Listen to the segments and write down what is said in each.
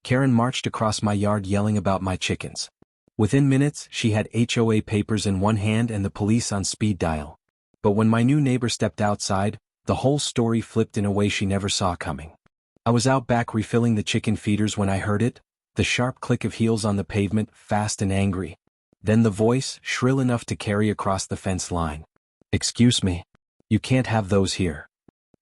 Karen marched across my yard yelling about my chickens. Within minutes, she had HOA papers in one hand and the police on speed dial. But when my new neighbor stepped outside, the whole story flipped in a way she never saw coming. I was out back refilling the chicken feeders when I heard it, the sharp click of heels on the pavement, fast and angry. Then the voice, shrill enough to carry across the fence line. "Excuse me. You can't have those here."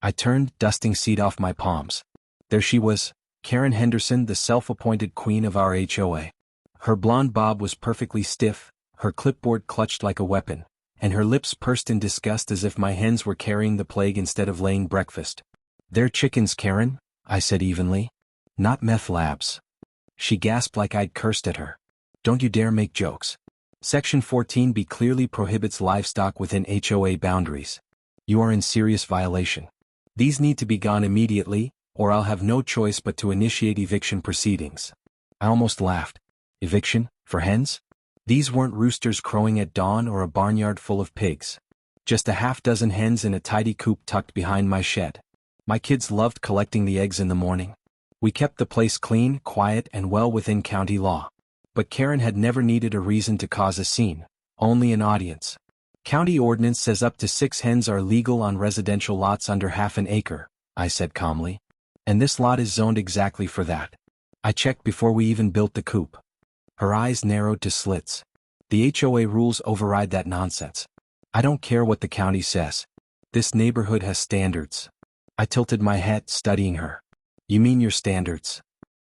I turned, dusting seed off my palms. There she was, Karen Henderson, the self-appointed queen of our HOA. Her blonde bob was perfectly stiff, her clipboard clutched like a weapon, and her lips pursed in disgust as if my hens were carrying the plague instead of laying breakfast. "They're chickens, Karen," I said evenly. "Not meth labs." She gasped like I'd cursed at her. "Don't you dare make jokes. Section 14B clearly prohibits livestock within HOA boundaries. You are in serious violation. These need to be gone immediately, or I'll have no choice but to initiate eviction proceedings." I almost laughed. Eviction? For hens? These weren't roosters crowing at dawn or a barnyard full of pigs. Just a half-dozen hens in a tidy coop tucked behind my shed. My kids loved collecting the eggs in the morning. We kept the place clean, quiet, and well within county law. But Karen had never needed a reason to cause a scene, only an audience. "County ordinance says up to 6 hens are legal on residential lots under half an acre," I said calmly. "And this lot is zoned exactly for that. I checked before we even built the coop." Her eyes narrowed to slits. "The HOA rules override that nonsense. I don't care what the county says. This neighborhood has standards." I tilted my head, studying her. "You mean your standards?"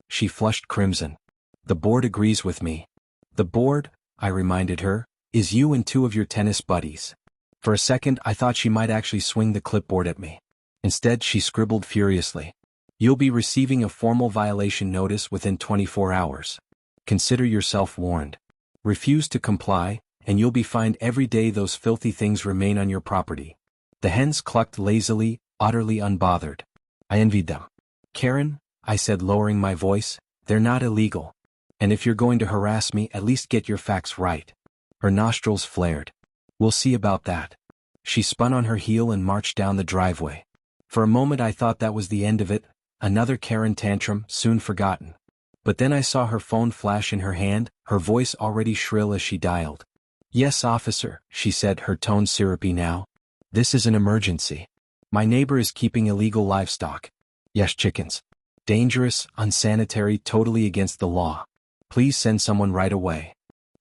She flushed crimson. "The board agrees with me." "The board," I reminded her, "is you and 2 of your tennis buddies." For a second I thought she might actually swing the clipboard at me. Instead she scribbled furiously. "You'll be receiving a formal violation notice within 24 hours. Consider yourself warned. Refuse to comply, and you'll be fined every day those filthy things remain on your property." The hens clucked lazily, utterly unbothered. I envied them. "Karen," I said, lowering my voice, "they're not illegal. And if you're going to harass me, at least get your facts right." Her nostrils flared. "We'll see about that." She spun on her heel and marched down the driveway. For a moment I thought that was the end of it, another Karen tantrum, soon forgotten. But then I saw her phone flash in her hand, her voice already shrill as she dialed. "Yes, officer," she said, her tone syrupy now. "This is an emergency. My neighbor is keeping illegal livestock. Yes, chickens. Dangerous, unsanitary, totally against the law. Please send someone right away."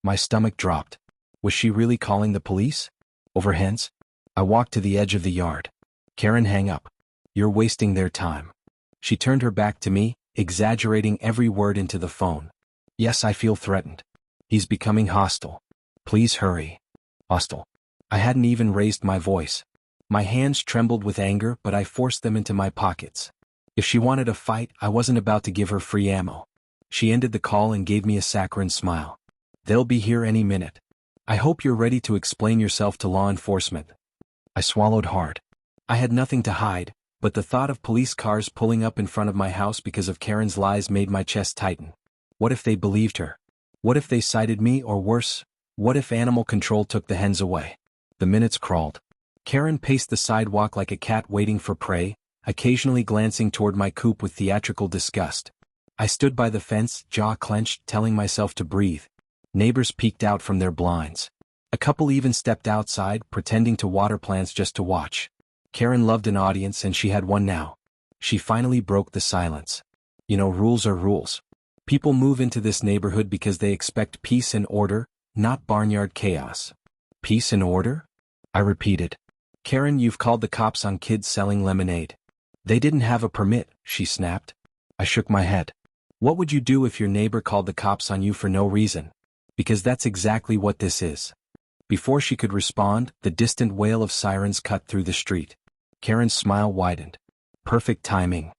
My stomach dropped. Was she really calling the police? Over hens? I walked to the edge of the yard. "Karen, hang up. You're wasting their time." She turned her back to me, exaggerating every word into the phone. "Yes, I feel threatened. He's becoming hostile. Please hurry." Hostile. I hadn't even raised my voice. My hands trembled with anger, but I forced them into my pockets. If she wanted a fight, I wasn't about to give her free ammo. She ended the call and gave me a saccharine smile. "They'll be here any minute. I hope you're ready to explain yourself to law enforcement." I swallowed hard. I had nothing to hide, but the thought of police cars pulling up in front of my house because of Karen's lies made my chest tighten. What if they believed her? What if they cited me, or worse, what if animal control took the hens away? The minutes crawled. Karen paced the sidewalk like a cat waiting for prey, occasionally glancing toward my coop with theatrical disgust. I stood by the fence, jaw clenched, telling myself to breathe. Neighbors peeked out from their blinds. A couple even stepped outside, pretending to water plants just to watch. Karen loved an audience, and she had one now. She finally broke the silence. "You know, rules are rules. People move into this neighborhood because they expect peace and order, not barnyard chaos." "Peace and order?" I repeated. "Karen, you've called the cops on kids selling lemonade." "They didn't have a permit," she snapped. I shook my head. "What would you do if your neighbor called the cops on you for no reason? Because that's exactly what this is." Before she could respond, the distant wail of sirens cut through the street. Karen's smile widened. Perfect timing.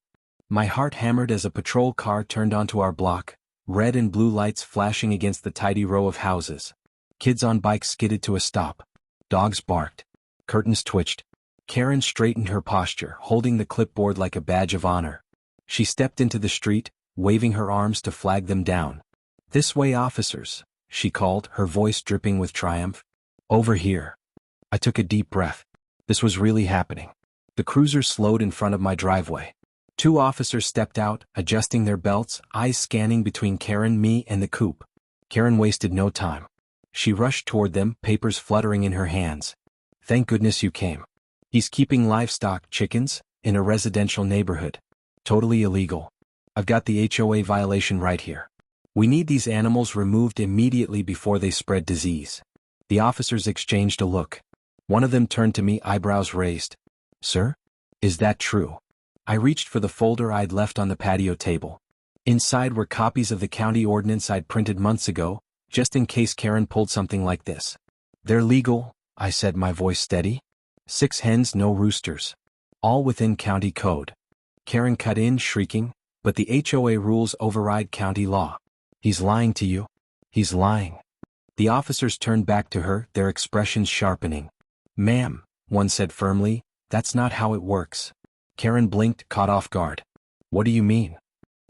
My heart hammered as a patrol car turned onto our block, red and blue lights flashing against the tidy row of houses. Kids on bikes skidded to a stop. Dogs barked. Curtains twitched. Karen straightened her posture, holding the clipboard like a badge of honor. She stepped into the street, waving her arms to flag them down. "This way, officers," she called, her voice dripping with triumph. "Over here." I took a deep breath. This was really happening. The cruiser slowed in front of my driveway. Two officers stepped out, adjusting their belts, eyes scanning between Karen, me, and the coupe. Karen wasted no time. She rushed toward them, papers fluttering in her hands. Thank goodness you came. He's keeping livestock, chickens, in a residential neighborhood. Totally illegal. I've got the HOA violation right here. We need these animals removed immediately before they spread disease. The officers exchanged a look. One of them turned to me, eyebrows raised. Sir? Is that true? I reached for the folder I'd left on the patio table. Inside were copies of the county ordinance I'd printed months ago, just in case Karen pulled something like this. They're legal, I said, my voice steady. 6 hens, no roosters. All within county code. Karen cut in, shrieking, but the HOA rules override county law. He's lying to you. He's lying. The officers turned back to her, their expressions sharpening. Ma'am, one said firmly, that's not how it works. Karen blinked, caught off guard. What do you mean?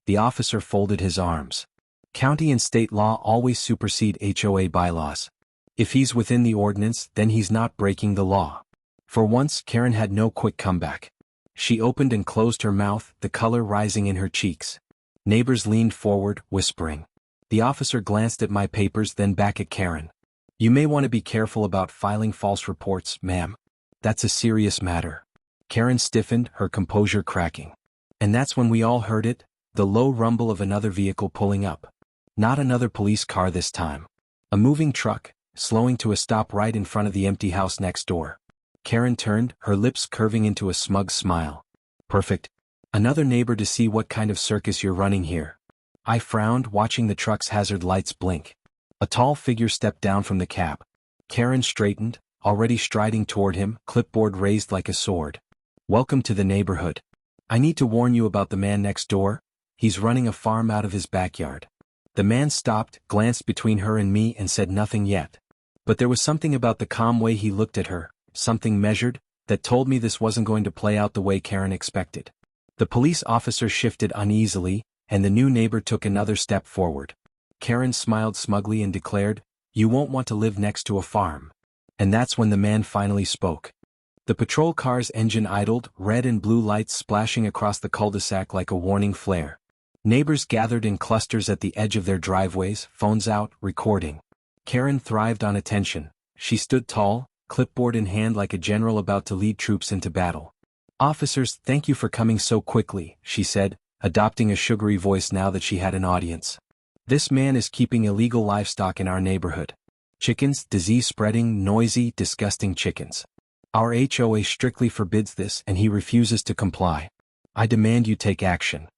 The officer folded his arms. County and state law always supersede HOA bylaws. If he's within the ordinance, then he's not breaking the law. For once, Karen had no quick comeback. She opened and closed her mouth, the color rising in her cheeks. Neighbors leaned forward, whispering. The officer glanced at my papers, then back at Karen. You may want to be careful about filing false reports, ma'am. That's a serious matter. Karen stiffened, her composure cracking. And that's when we all heard it, the low rumble of another vehicle pulling up. Not another police car this time. A moving truck, slowing to a stop right in front of the empty house next door. Karen turned, her lips curving into a smug smile. Perfect. Another neighbor to see what kind of circus you're running here. I frowned, watching the truck's hazard lights blink. A tall figure stepped down from the cab. Karen straightened, already striding toward him, clipboard raised like a sword. Welcome to the neighborhood. I need to warn you about the man next door. He's running a farm out of his backyard. The man stopped, glanced between her and me, and said nothing yet. But there was something about the calm way he looked at her, something measured, that told me this wasn't going to play out the way Karen expected. The police officer shifted uneasily, and the new neighbor took another step forward. Karen smiled smugly and declared, "You won't want to live next to a farm." And that's when the man finally spoke. The patrol car's engine idled, red and blue lights splashing across the cul-de-sac like a warning flare. Neighbors gathered in clusters at the edge of their driveways, phones out, recording. Karen thrived on attention. She stood tall, clipboard in hand like a general about to lead troops into battle. "Officers, thank you for coming so quickly," she said, adopting a sugary voice now that she had an audience. "This man is keeping illegal livestock in our neighborhood. Chickens, disease-spreading, noisy, disgusting chickens. Our HOA strictly forbids this and he refuses to comply. I demand you take action."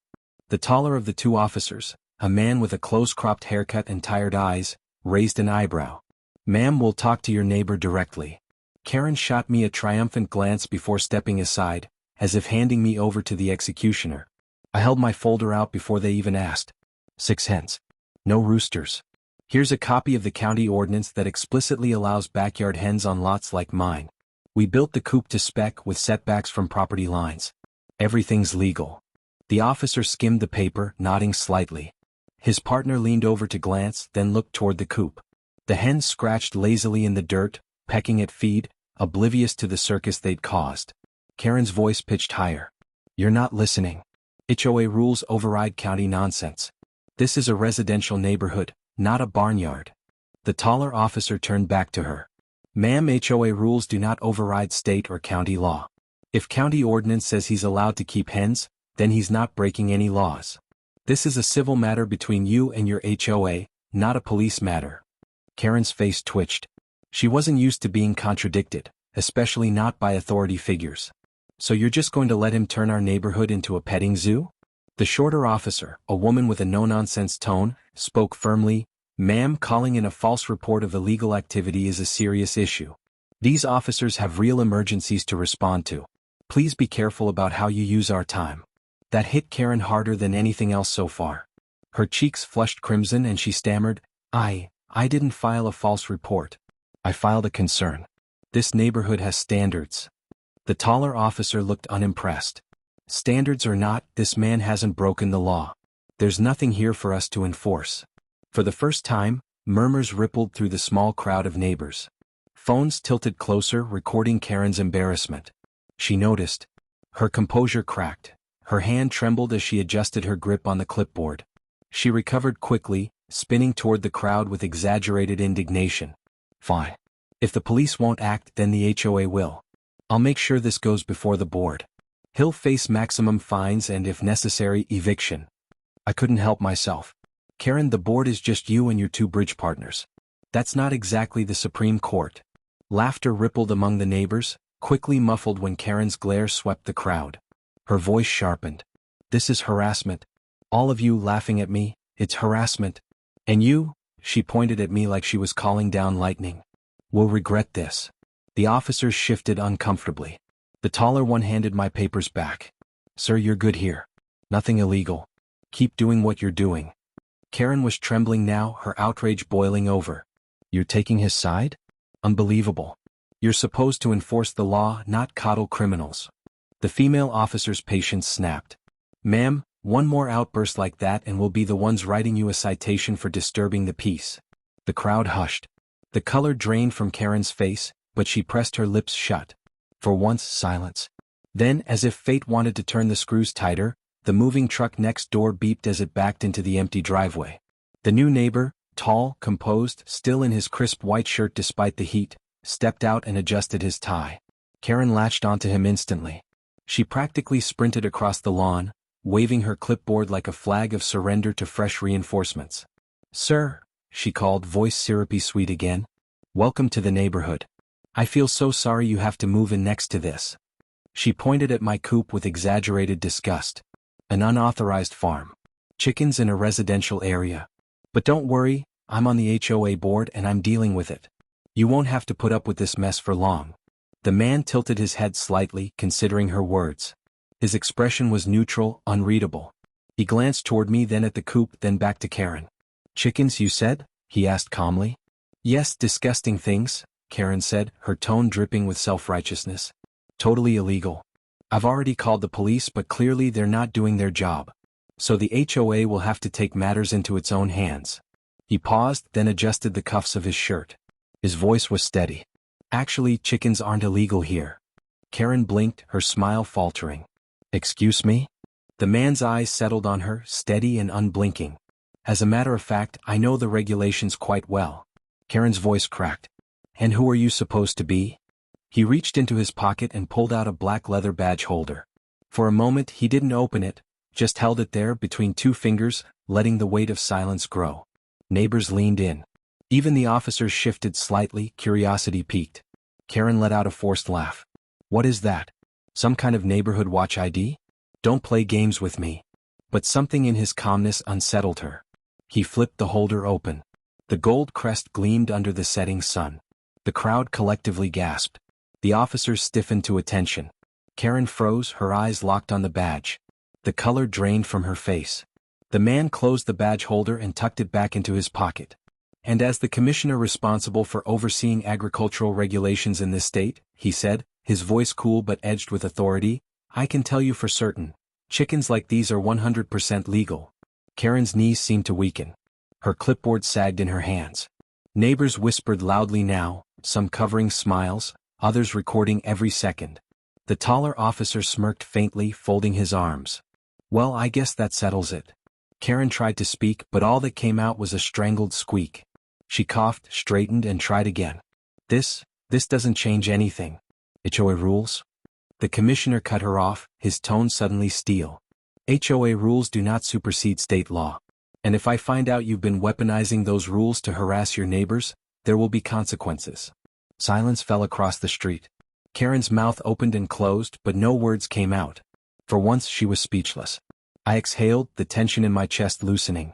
The taller of the two officers, a man with a close-cropped haircut and tired eyes, raised an eyebrow. "Ma'am, we'll talk to your neighbor directly." Karen shot me a triumphant glance before stepping aside, as if handing me over to the executioner. I held my folder out before they even asked. 6 hens. No roosters. Here's a copy of the county ordinance that explicitly allows backyard hens on lots like mine. We built the coop to spec with setbacks from property lines. Everything's legal. The officer skimmed the paper, nodding slightly. His partner leaned over to glance, then looked toward the coop. The hens scratched lazily in the dirt, pecking at feed, oblivious to the circus they'd caused. Karen's voice pitched higher. "You're not listening. HOA rules override county nonsense. This is a residential neighborhood, not a barnyard." The taller officer turned back to her. "Ma'am, HOA rules do not override state or county law. If county ordinance says he's allowed to keep hens, then he's not breaking any laws. This is a civil matter between you and your HOA, not a police matter." Karen's face twitched. She wasn't used to being contradicted, especially not by authority figures. "So you're just going to let him turn our neighborhood into a petting zoo?" The shorter officer, a woman with a no-nonsense tone, spoke firmly. "Ma'am, calling in a false report of illegal activity is a serious issue. These officers have real emergencies to respond to. Please be careful about how you use our time." That hit Karen harder than anything else so far. Her cheeks flushed crimson and she stammered, I didn't file a false report. I filed a concern. This neighborhood has standards." The taller officer looked unimpressed. "Standards or not, this man hasn't broken the law. There's nothing here for us to enforce." For the first time, murmurs rippled through the small crowd of neighbors. Phones tilted closer, recording Karen's embarrassment. She noticed. Her composure cracked. Her hand trembled as she adjusted her grip on the clipboard. She recovered quickly, spinning toward the crowd with exaggerated indignation. Fine. If the police won't act, then the HOA will. I'll make sure this goes before the board. He'll face maximum fines and, if necessary, eviction. I couldn't help myself. Karen, the board is just you and your two bridge partners. That's not exactly the Supreme Court. Laughter rippled among the neighbors, quickly muffled when Karen's glare swept the crowd. Her voice sharpened. This is harassment. All of you laughing at me, it's harassment. And you, she pointed at me like she was calling down lightning, will regret this. The officers shifted uncomfortably. The taller one handed my papers back. Sir, you're good here. Nothing illegal. Keep doing what you're doing. Karen was trembling now, her outrage boiling over. You're taking his side? Unbelievable. You're supposed to enforce the law, not coddle criminals. The female officer's patience snapped. Ma'am, one more outburst like that and we'll be the ones writing you a citation for disturbing the peace. The crowd hushed. The color drained from Karen's face, but she pressed her lips shut. For once, silence. Then, as if fate wanted to turn the screws tighter, the moving truck next door beeped as it backed into the empty driveway. The new neighbor, tall, composed, still in his crisp white shirt despite the heat, stepped out and adjusted his tie. Karen latched onto him instantly. She practically sprinted across the lawn, waving her clipboard like a flag of surrender to fresh reinforcements. Sir, she called, voice syrupy sweet again. Welcome to the neighborhood. I feel so sorry you have to move in next to this. She pointed at my coop with exaggerated disgust. An unauthorized farm. Chickens in a residential area. But don't worry, I'm on the HOA board and I'm dealing with it. You won't have to put up with this mess for long. The man tilted his head slightly, considering her words. His expression was neutral, unreadable. He glanced toward me, then at the coop, then back to Karen. Chickens, you said? He asked calmly. Yes, disgusting things, Karen said, her tone dripping with self-righteousness. Totally illegal. I've already called the police, but clearly they're not doing their job. So the HOA will have to take matters into its own hands. He paused, then adjusted the cuffs of his shirt. His voice was steady. Actually, chickens aren't illegal here. Karen blinked, her smile faltering. Excuse me? The man's eyes settled on her, steady and unblinking. As a matter of fact, I know the regulations quite well. Karen's voice cracked. And who are you supposed to be? He reached into his pocket and pulled out a black leather badge holder. For a moment he didn't open it, just held it there between two fingers, letting the weight of silence grow. Neighbors leaned in. Even the officers shifted slightly, curiosity piqued. Karen let out a forced laugh. What is that? Some kind of neighborhood watch ID? Don't play games with me. But something in his calmness unsettled her. He flipped the holder open. The gold crest gleamed under the setting sun. The crowd collectively gasped. The officers stiffened to attention. Karen froze, her eyes locked on the badge. The color drained from her face. The man closed the badge holder and tucked it back into his pocket. And as the commissioner responsible for overseeing agricultural regulations in this state, he said, his voice cool but edged with authority, I can tell you for certain, chickens like these are 100% legal. Karen's knees seemed to weaken. Her clipboard sagged in her hands. Neighbors whispered loudly now, some covering smiles, others recording every second. The taller officer smirked faintly, folding his arms. Well, I guess that settles it. Karen tried to speak, but all that came out was a strangled squeak. She coughed, straightened, and tried again. This doesn't change anything. HOA rules? The commissioner cut her off, his tone suddenly steel. HOA rules do not supersede state law. And if I find out you've been weaponizing those rules to harass your neighbors, there will be consequences. Silence fell across the street. Karen's mouth opened and closed, but no words came out. For once she was speechless. I exhaled, the tension in my chest loosening.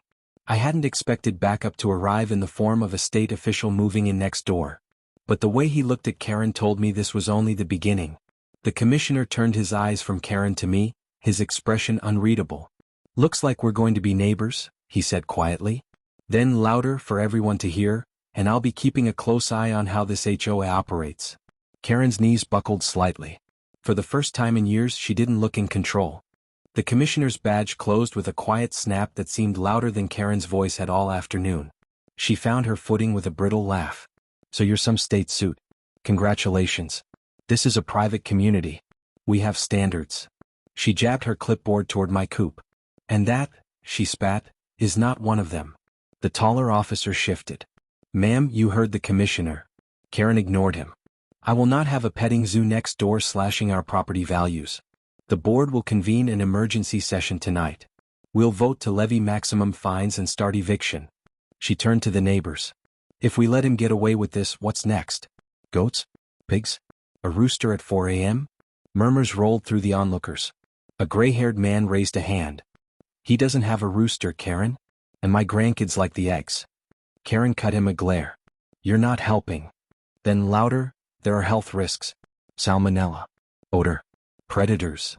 I hadn't expected backup to arrive in the form of a state official moving in next door. But the way he looked at Karen told me this was only the beginning. The commissioner turned his eyes from Karen to me, his expression unreadable. Looks like we're going to be neighbors, he said quietly. Then louder for everyone to hear, and I'll be keeping a close eye on how this HOA operates. Karen's knees buckled slightly. For the first time in years she didn't look in control. The commissioner's badge closed with a quiet snap that seemed louder than Karen's voice had all afternoon. She found her footing with a brittle laugh. So you're some state suit. Congratulations. This is a private community. We have standards. She jabbed her clipboard toward my coupe. And that, she spat, is not one of them. The taller officer shifted. Ma'am, you heard the commissioner. Karen ignored him. I will not have a petting zoo next door slashing our property values. The board will convene an emergency session tonight. We'll vote to levy maximum fines and start eviction. She turned to the neighbors. If we let him get away with this, what's next? Goats? Pigs? A rooster at 4 a.m.? Murmurs rolled through the onlookers. A gray-haired man raised a hand. He doesn't have a rooster, Karen. And my grandkids like the eggs. Karen cut him a glare. You're not helping. Then louder, there are health risks. Salmonella. Odor. Predators.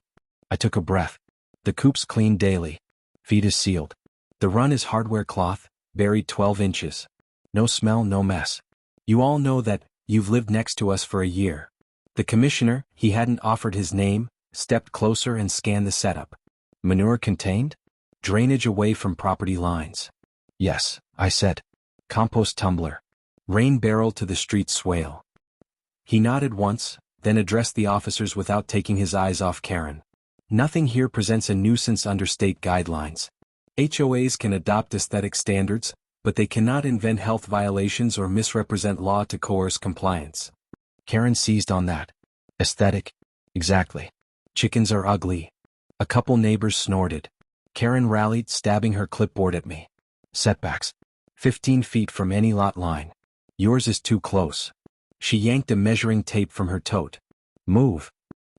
I took a breath. The coop's cleaned daily. Feed is sealed. The run is hardware cloth, buried 12 inches. No smell, no mess. You all know that, you've lived next to us for a year. The commissioner, he hadn't offered his name, stepped closer and scanned the setup. Manure contained? Drainage away from property lines. Yes, I said. Compost tumbler. Rain barrel to the street swale. He nodded once, then addressed the officers without taking his eyes off Karen. Nothing here presents a nuisance under state guidelines. HOAs can adopt aesthetic standards, but they cannot invent health violations or misrepresent law to coerce compliance. Karen seized on that. Aesthetic? Exactly. Chickens are ugly. A couple neighbors snorted. Karen rallied, stabbing her clipboard at me. Setbacks. 15 feet from any lot line. Yours is too close. She yanked a measuring tape from her tote. Move.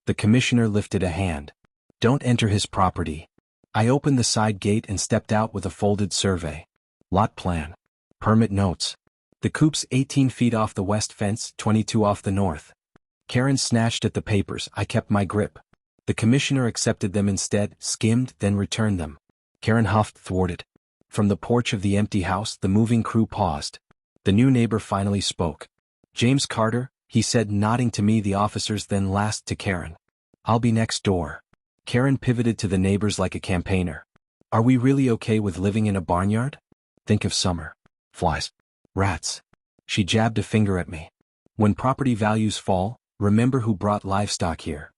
The commissioner lifted a hand. Don't enter his property. I opened the side gate and stepped out with a folded survey. Lot plan. Permit notes. The coop's 18 feet off the west fence, 22 off the north. Karen snatched at the papers. I kept my grip. The commissioner accepted them instead, skimmed, then returned them. Karen huffed, thwarted. From the porch of the empty house, the moving crew paused. The new neighbor finally spoke. James Carter, he said, nodding to me. The officers then last to Karen. I'll be next door. Karen pivoted to the neighbors like a campaigner. Are we really okay with living in a barnyard? Think of summer. Flies. Rats. She jabbed a finger at me. When property values fall, remember who brought livestock here.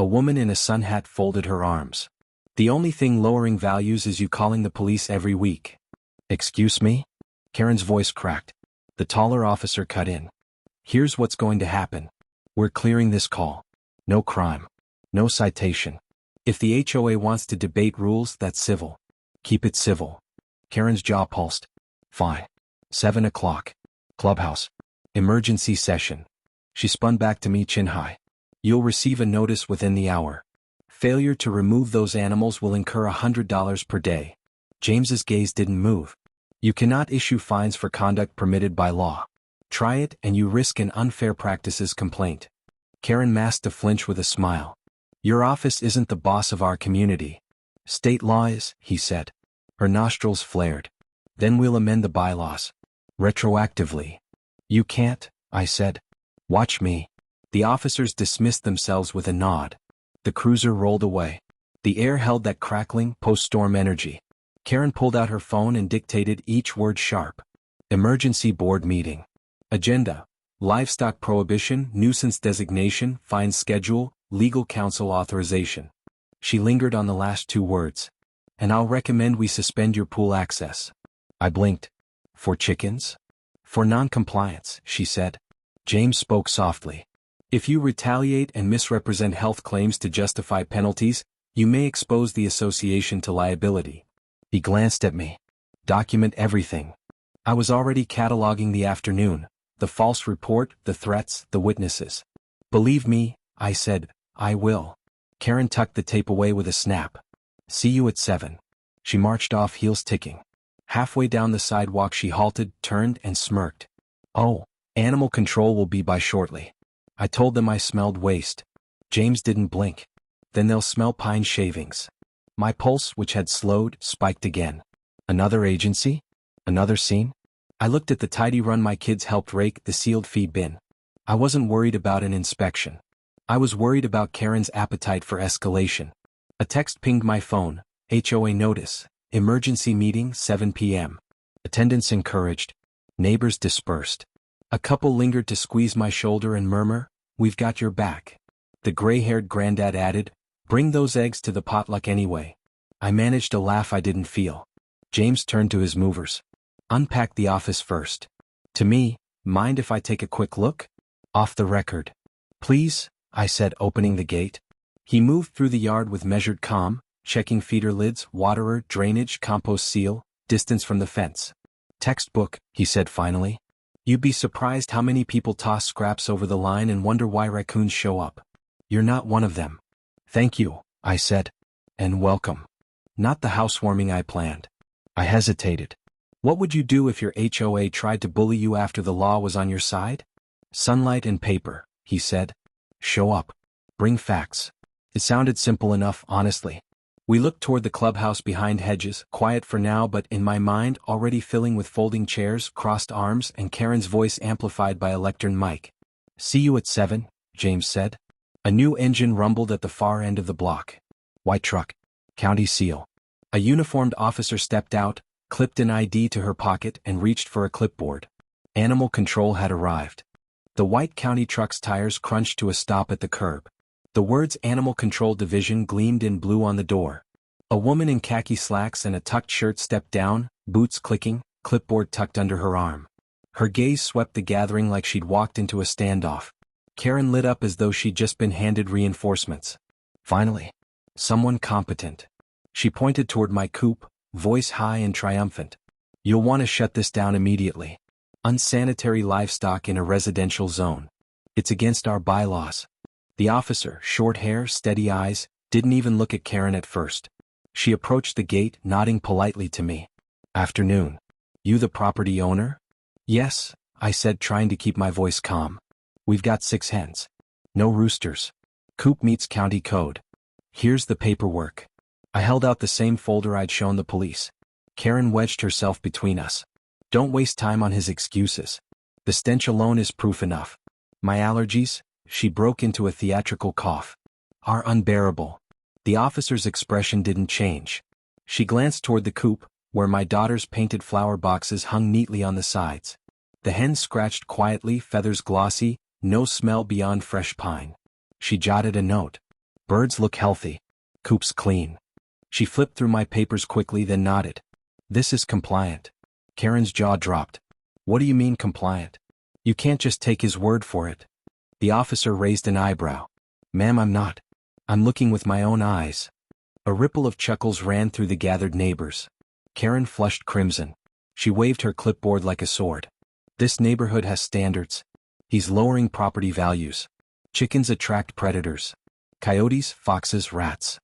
A woman in a sun hat folded her arms. The only thing lowering values is you calling the police every week. Excuse me? Karen's voice cracked. The taller officer cut in. Here's what's going to happen. We're clearing this call. No crime. No citation. If the HOA wants to debate rules, that's civil. Keep it civil. Karen's jaw pulsed. Fine. 7 o'clock. Clubhouse. Emergency session. She spun back to me, chin high. You'll receive a notice within the hour. Failure to remove those animals will incur $100 per day. James's gaze didn't move. You cannot issue fines for conduct permitted by law. Try it and you risk an unfair practices complaint. Karen masked a flinch with a smile. Your office isn't the boss of our community. State law is, he said. Her nostrils flared. Then we'll amend the bylaws. Retroactively. You can't, I said. Watch me. The officers dismissed themselves with a nod. The cruiser rolled away. The air held that crackling, post-storm energy. Karen pulled out her phone and dictated each word sharp. Emergency board meeting. Agenda. Livestock prohibition, nuisance designation, fine schedule, legal counsel authorization. She lingered on the last two words. And I'll recommend we suspend your pool access. I blinked. For chickens? For non-compliance, she said. James spoke softly. If you retaliate and misrepresent health claims to justify penalties, you may expose the association to liability. He glanced at me. Document everything. I was already cataloging the afternoon, the false report, the threats, the witnesses. Believe me, I said, I will. Karen tucked the tape away with a snap. See you at 7. She marched off, heels ticking. Halfway down the sidewalk she halted, turned, and smirked. Oh, animal control will be by shortly. I told them I smelled waste. James didn't blink. Then they'll smell pine shavings. My pulse, which had slowed, spiked again. Another agency? Another scene? I looked at the tidy run my kids helped rake, the sealed feed bin. I wasn't worried about an inspection. I was worried about Karen's appetite for escalation. A text pinged my phone. HOA notice. Emergency meeting, 7 p.m. Attendance encouraged. Neighbors dispersed. A couple lingered to squeeze my shoulder and murmur, "We've got your back." The gray-haired granddad added, Bring those eggs to the potluck anyway. I managed a laugh I didn't feel. James turned to his movers. Unpack the office first. To me, mind if I take a quick look? Off the record. Please, I said, opening the gate. He moved through the yard with measured calm, checking feeder lids, waterer, drainage, compost seal, distance from the fence. Textbook, he said finally. You'd be surprised how many people toss scraps over the line and wonder why raccoons show up. You're not one of them. Thank you, I said. And welcome. Not the housewarming I planned. I hesitated. What would you do if your HOA tried to bully you after the law was on your side? Sunlight and paper, he said. Show up. Bring facts. It sounded simple enough, honestly. We looked toward the clubhouse behind hedges, quiet for now but in my mind already filling with folding chairs, crossed arms, and Karen's voice amplified by a lectern mic. See you at 7, James said. A new engine rumbled at the far end of the block. White truck. County seal. A uniformed officer stepped out, clipped an ID to her pocket and reached for a clipboard. Animal control had arrived. The white county truck's tires crunched to a stop at the curb. The words Animal Control Division gleamed in blue on the door. A woman in khaki slacks and a tucked shirt stepped down, boots clicking, clipboard tucked under her arm. Her gaze swept the gathering like she'd walked into a standoff. Karen lit up as though she'd just been handed reinforcements. Finally. Someone competent. She pointed toward my coupe, voice high and triumphant. You'll want to shut this down immediately. Unsanitary livestock in a residential zone. It's against our bylaws. The officer, short hair, steady eyes, didn't even look at Karen at first. She approached the gate, nodding politely to me. Afternoon. You the property owner? Yes, I said, trying to keep my voice calm. We've got 6 hens. No roosters. Coop meets county code. Here's the paperwork. I held out the same folder I'd shown the police. Karen wedged herself between us. Don't waste time on his excuses. The stench alone is proof enough. My allergies, she broke into a theatrical cough, are unbearable. The officer's expression didn't change. She glanced toward the coop, where my daughter's painted flower boxes hung neatly on the sides. The hens scratched quietly, feathers glossy, no smell beyond fresh pine. She jotted a note. Birds look healthy. Coop's clean. She flipped through my papers quickly, then nodded. This is compliant. Karen's jaw dropped. What do you mean compliant? You can't just take his word for it. The officer raised an eyebrow. Ma'am, I'm not. I'm looking with my own eyes. A ripple of chuckles ran through the gathered neighbors. Karen flushed crimson. She waved her clipboard like a sword. This neighborhood has standards. He's lowering property values. Chickens attract predators. Coyotes, foxes, rats.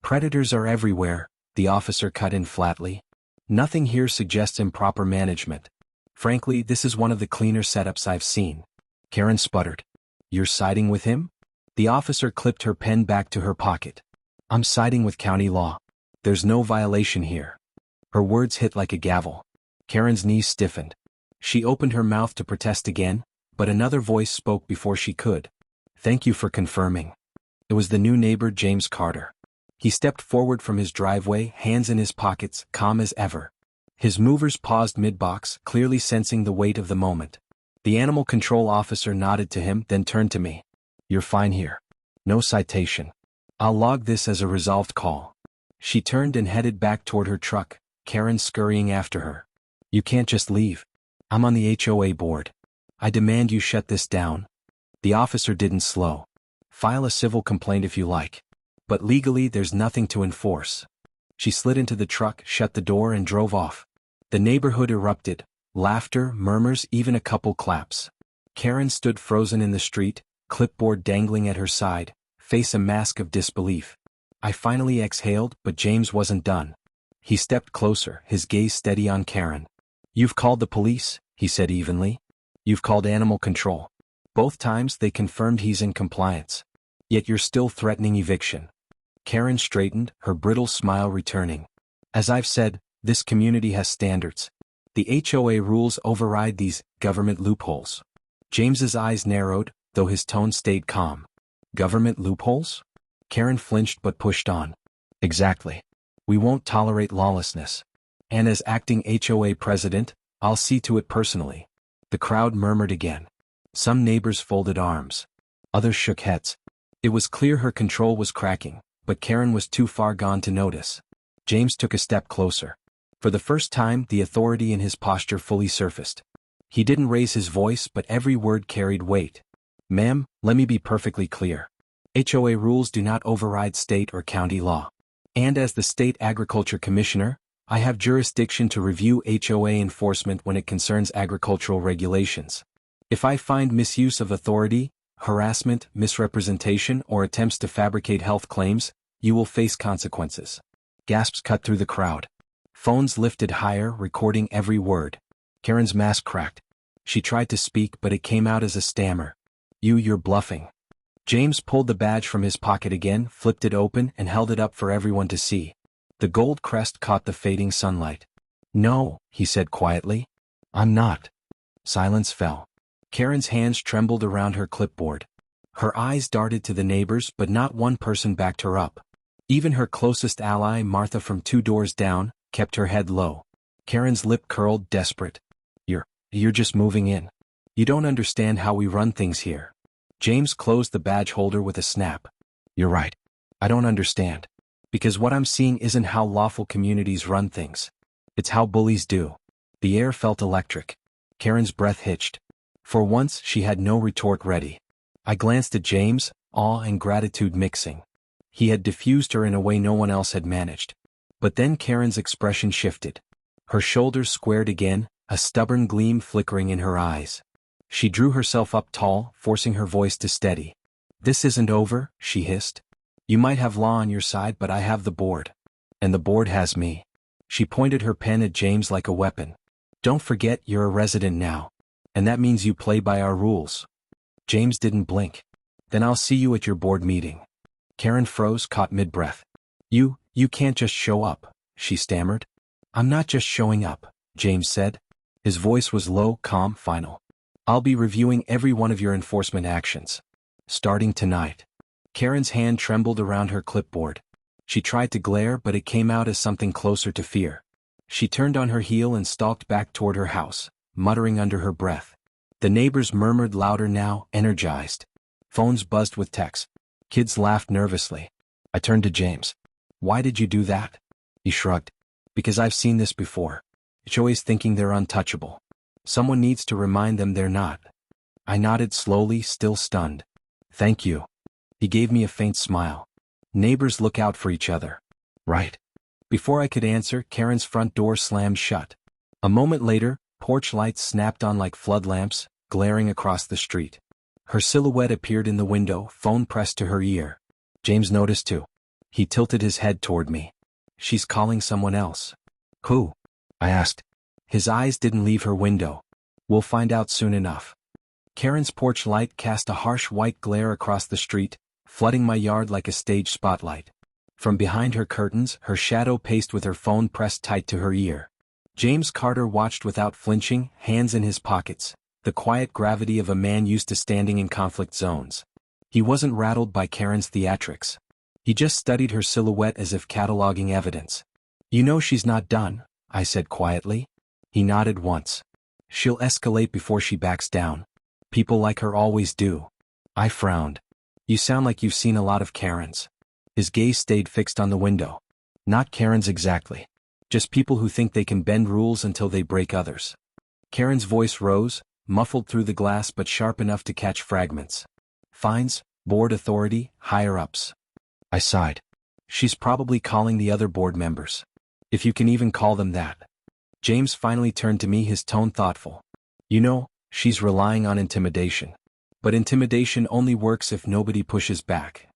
Predators are everywhere, the officer cut in flatly. Nothing here suggests improper management. Frankly, this is one of the cleaner setups I've seen. Karen sputtered. You're siding with him? The officer clipped her pen back to her pocket. I'm siding with county law. There's no violation here. Her words hit like a gavel. Karen's knees stiffened. She opened her mouth to protest again, but another voice spoke before she could. Thank you for confirming. It was the new neighbor, James Carter. He stepped forward from his driveway, hands in his pockets, calm as ever. His movers paused mid-box, clearly sensing the weight of the moment. The animal control officer nodded to him, then turned to me. You're fine here. No citation. I'll log this as a resolved call. She turned and headed back toward her truck, Karen scurrying after her. You can't just leave. I'm on the HOA board. I demand you shut this down. The officer didn't slow. File a civil complaint if you like. But legally there's nothing to enforce. She slid into the truck, shut the door and drove off. The neighborhood erupted. Laughter, murmurs, even a couple claps. Karen stood frozen in the street, clipboard dangling at her side, face a mask of disbelief. I finally exhaled, but James wasn't done. He stepped closer, his gaze steady on Karen. You've called the police, he said evenly. You've called animal control. Both times they confirmed he's in compliance. Yet you're still threatening eviction. Karen straightened, her brittle smile returning. As I've said, this community has standards. The HOA rules override these government loopholes. James's eyes narrowed, though his tone stayed calm. Government loopholes? Karen flinched but pushed on. Exactly. We won't tolerate lawlessness. And as acting HOA president, I'll see to it personally. The crowd murmured again. Some neighbors folded arms. Others shook heads. It was clear her control was cracking, but Karen was too far gone to notice. James took a step closer. For the first time, the authority in his posture fully surfaced. He didn't raise his voice, but every word carried weight. "Ma'am, let me be perfectly clear. HOA rules do not override state or county law. And as the State Agriculture Commissioner, I have jurisdiction to review HOA enforcement when it concerns agricultural regulations. If I find misuse of authority, harassment, misrepresentation, or attempts to fabricate health claims, you will face consequences." Gasps cut through the crowd. Phones lifted higher, recording every word. Karen's mask cracked. She tried to speak, but it came out as a stammer. You're bluffing." James pulled the badge from his pocket again, flipped it open, and held it up for everyone to see. The gold crest caught the fading sunlight. "No," he said quietly. "I'm not." Silence fell. Karen's hands trembled around her clipboard. Her eyes darted to the neighbors, but not one person backed her up. Even her closest ally, Martha from 2 doors down, kept her head low. Karen's lip curled, desperate. You're just moving in. You don't understand how we run things here." James closed the badge holder with a snap. "You're right. I don't understand. Because what I'm seeing isn't how lawful communities run things. It's how bullies do." The air felt electric. Karen's breath hitched. For once, she had no retort ready. I glanced at James, awe and gratitude mixing. He had diffused her in a way no one else had managed. But then Karen's expression shifted. Her shoulders squared again, a stubborn gleam flickering in her eyes. She drew herself up tall, forcing her voice to steady. "This isn't over," she hissed. "You might have law on your side, but I have the board. And the board has me." She pointed her pen at James like a weapon. "Don't forget you're a resident now. And that means you play by our rules." James didn't blink. "Then I'll see you at your board meeting." Karen froze, caught mid-breath. You can't just show up," she stammered. "I'm not just showing up," James said. His voice was low, calm, final. "I'll be reviewing every one of your enforcement actions. Starting tonight." Karen's hand trembled around her clipboard. She tried to glare, but it came out as something closer to fear. She turned on her heel and stalked back toward her house, muttering under her breath. The neighbors murmured louder now, energized. Phones buzzed with texts. Kids laughed nervously. I turned to James. "Why did you do that?" He shrugged. "Because I've seen this before. HOAs thinking they're untouchable. Someone needs to remind them they're not." I nodded slowly, still stunned. "Thank you." He gave me a faint smile. "Neighbors look out for each other. Right?" Before I could answer, Karen's front door slammed shut. A moment later, porch lights snapped on like flood lamps, glaring across the street. Her silhouette appeared in the window, phone pressed to her ear. James noticed too. He tilted his head toward me. "She's calling someone else." "Who?" I asked. His eyes didn't leave her window. "We'll find out soon enough." Karen's porch light cast a harsh white glare across the street, flooding my yard like a stage spotlight. From behind her curtains, her shadow paced with her phone pressed tight to her ear. James Carter watched without flinching, hands in his pockets, the quiet gravity of a man used to standing in conflict zones. He wasn't rattled by Karen's theatrics. He just studied her silhouette as if cataloging evidence. "You know she's not done," I said quietly. He nodded once. "She'll escalate before she backs down. People like her always do." I frowned. "You sound like you've seen a lot of Karens." His gaze stayed fixed on the window. "Not Karens exactly. Just people who think they can bend rules until they break others." Karen's voice rose, muffled through the glass but sharp enough to catch fragments. "Fines, board authority, higher-ups." I sighed. "She's probably calling the other board members. If you can even call them that." James finally turned to me, his tone thoughtful. "You know, she's relying on intimidation. But intimidation only works if nobody pushes back."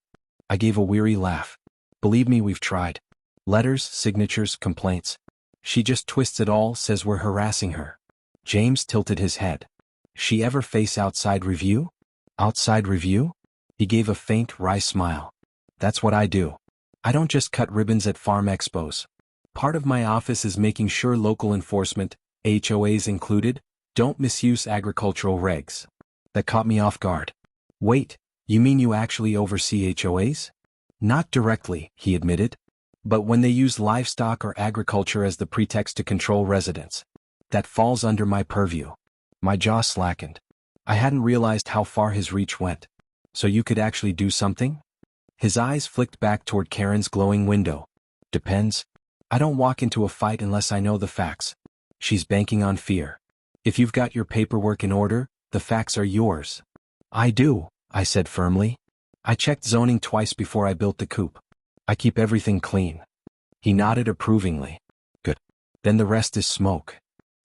I gave a weary laugh. "Believe me, we've tried. Letters, signatures, complaints. She just twists it all, says we're harassing her." James tilted his head. "She ever face outside review?" "Outside review?" He gave a faint, wry smile. "That's what I do. I don't just cut ribbons at farm expos. Part of my office is making sure local enforcement, HOAs included, don't misuse agricultural regs." That caught me off guard. "Wait, you mean you actually oversee HOAs?" "Not directly," he admitted. "But when they use livestock or agriculture as the pretext to control residents, that falls under my purview." My jaw slackened. I hadn't realized how far his reach went. "So you could actually do something?" His eyes flicked back toward Karen's glowing window. Depends. I don't walk into a fight unless I know the facts. She's banking on fear. If you've got your paperwork in order, the facts are yours. I do, I said firmly. I checked zoning twice before I built the coop. I keep everything clean. He nodded approvingly. Good. Then the rest is smoke.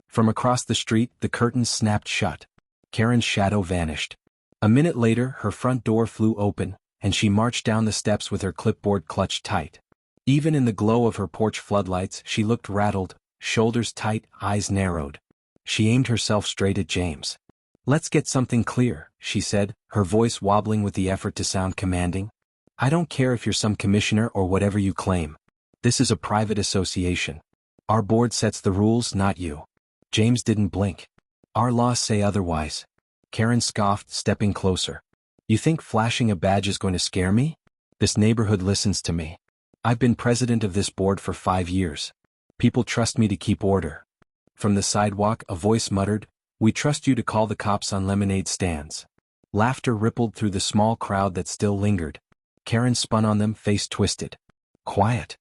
From across the street, the curtains snapped shut. Karen's shadow vanished. A minute later, her front door flew open, and she marched down the steps with her clipboard clutched tight. Even in the glow of her porch floodlights, she looked rattled, shoulders tight, eyes narrowed. She aimed herself straight at James. Let's get something clear, she said, her voice wobbling with the effort to sound commanding. I don't care if you're some commissioner or whatever you claim. This is a private association. Our board sets the rules, not you. James didn't blink. Our laws say otherwise. Karen scoffed, stepping closer. You think flashing a badge is going to scare me? This neighborhood listens to me. I've been president of this board for 5 years. People trust me to keep order. From the sidewalk, a voice muttered, We trust you to call the cops on lemonade stands. Laughter rippled through the small crowd that still lingered. Karen spun on them, face twisted. Quiet.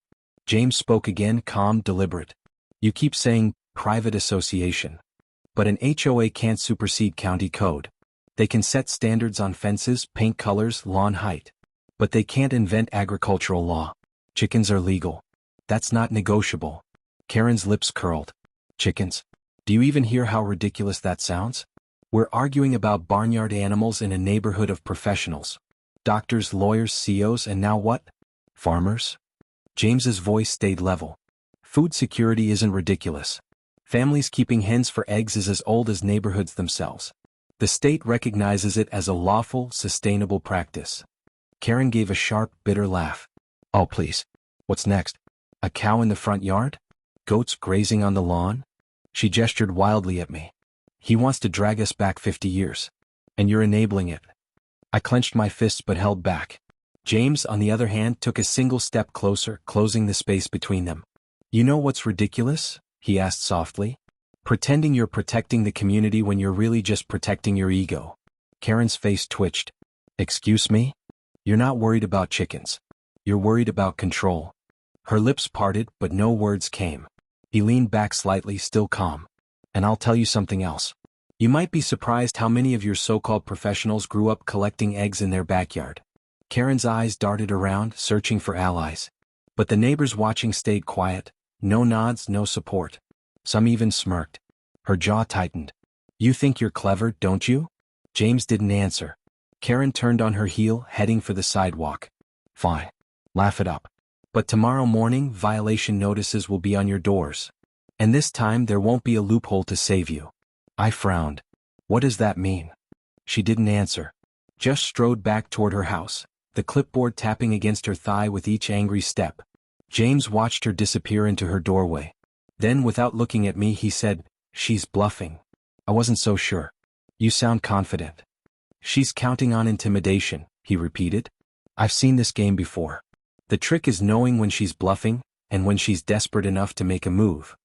James spoke again, calm, deliberate. You keep saying, private association. But an HOA can't supersede county code. They can set standards on fences, paint colors, lawn height. But they can't invent agricultural law. Chickens are legal. That's not negotiable. Karen's lips curled. Chickens? Do you even hear how ridiculous that sounds? We're arguing about barnyard animals in a neighborhood of professionals. Doctors, lawyers, CEOs, and now what? Farmers? James's voice stayed level. Food security isn't ridiculous. Families keeping hens for eggs is as old as neighborhoods themselves. The state recognizes it as a lawful, sustainable practice. Karen gave a sharp, bitter laugh. Oh please. What's next? A cow in the front yard? Goats grazing on the lawn? She gestured wildly at me. He wants to drag us back 50 years. And you're enabling it. I clenched my fists but held back. James, on the other hand, took a single step closer, closing the space between them. You know what's ridiculous? He asked softly. Pretending you're protecting the community when you're really just protecting your ego. Karen's face twitched. Excuse me? You're not worried about chickens. You're worried about control. Her lips parted, but no words came. He leaned back slightly, still calm. And I'll tell you something else. You might be surprised how many of your so-called professionals grew up collecting eggs in their backyard. Karen's eyes darted around, searching for allies. But the neighbors watching stayed quiet. No nods, no support. Some even smirked. Her jaw tightened. You think you're clever, don't you? James didn't answer. Karen turned on her heel, heading for the sidewalk. Fine. Laugh it up. But tomorrow morning, violation notices will be on your doors. And this time there won't be a loophole to save you. I frowned. What does that mean? She didn't answer. Just strode back toward her house, the clipboard tapping against her thigh with each angry step. James watched her disappear into her doorway. Then, without looking at me, he said, She's bluffing. I wasn't so sure. You sound confident. She's counting on intimidation, he repeated. I've seen this game before. The trick is knowing when she's bluffing, and when she's desperate enough to make a move.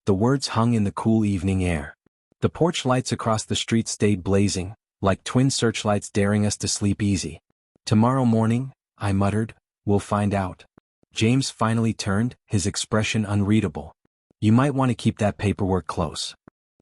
The words hung in the cool evening air. The porch lights across the street stayed blazing, like twin searchlights daring us to sleep easy. Tomorrow morning, I muttered, we'll find out. James finally turned, his expression unreadable. You might want to keep that paperwork close.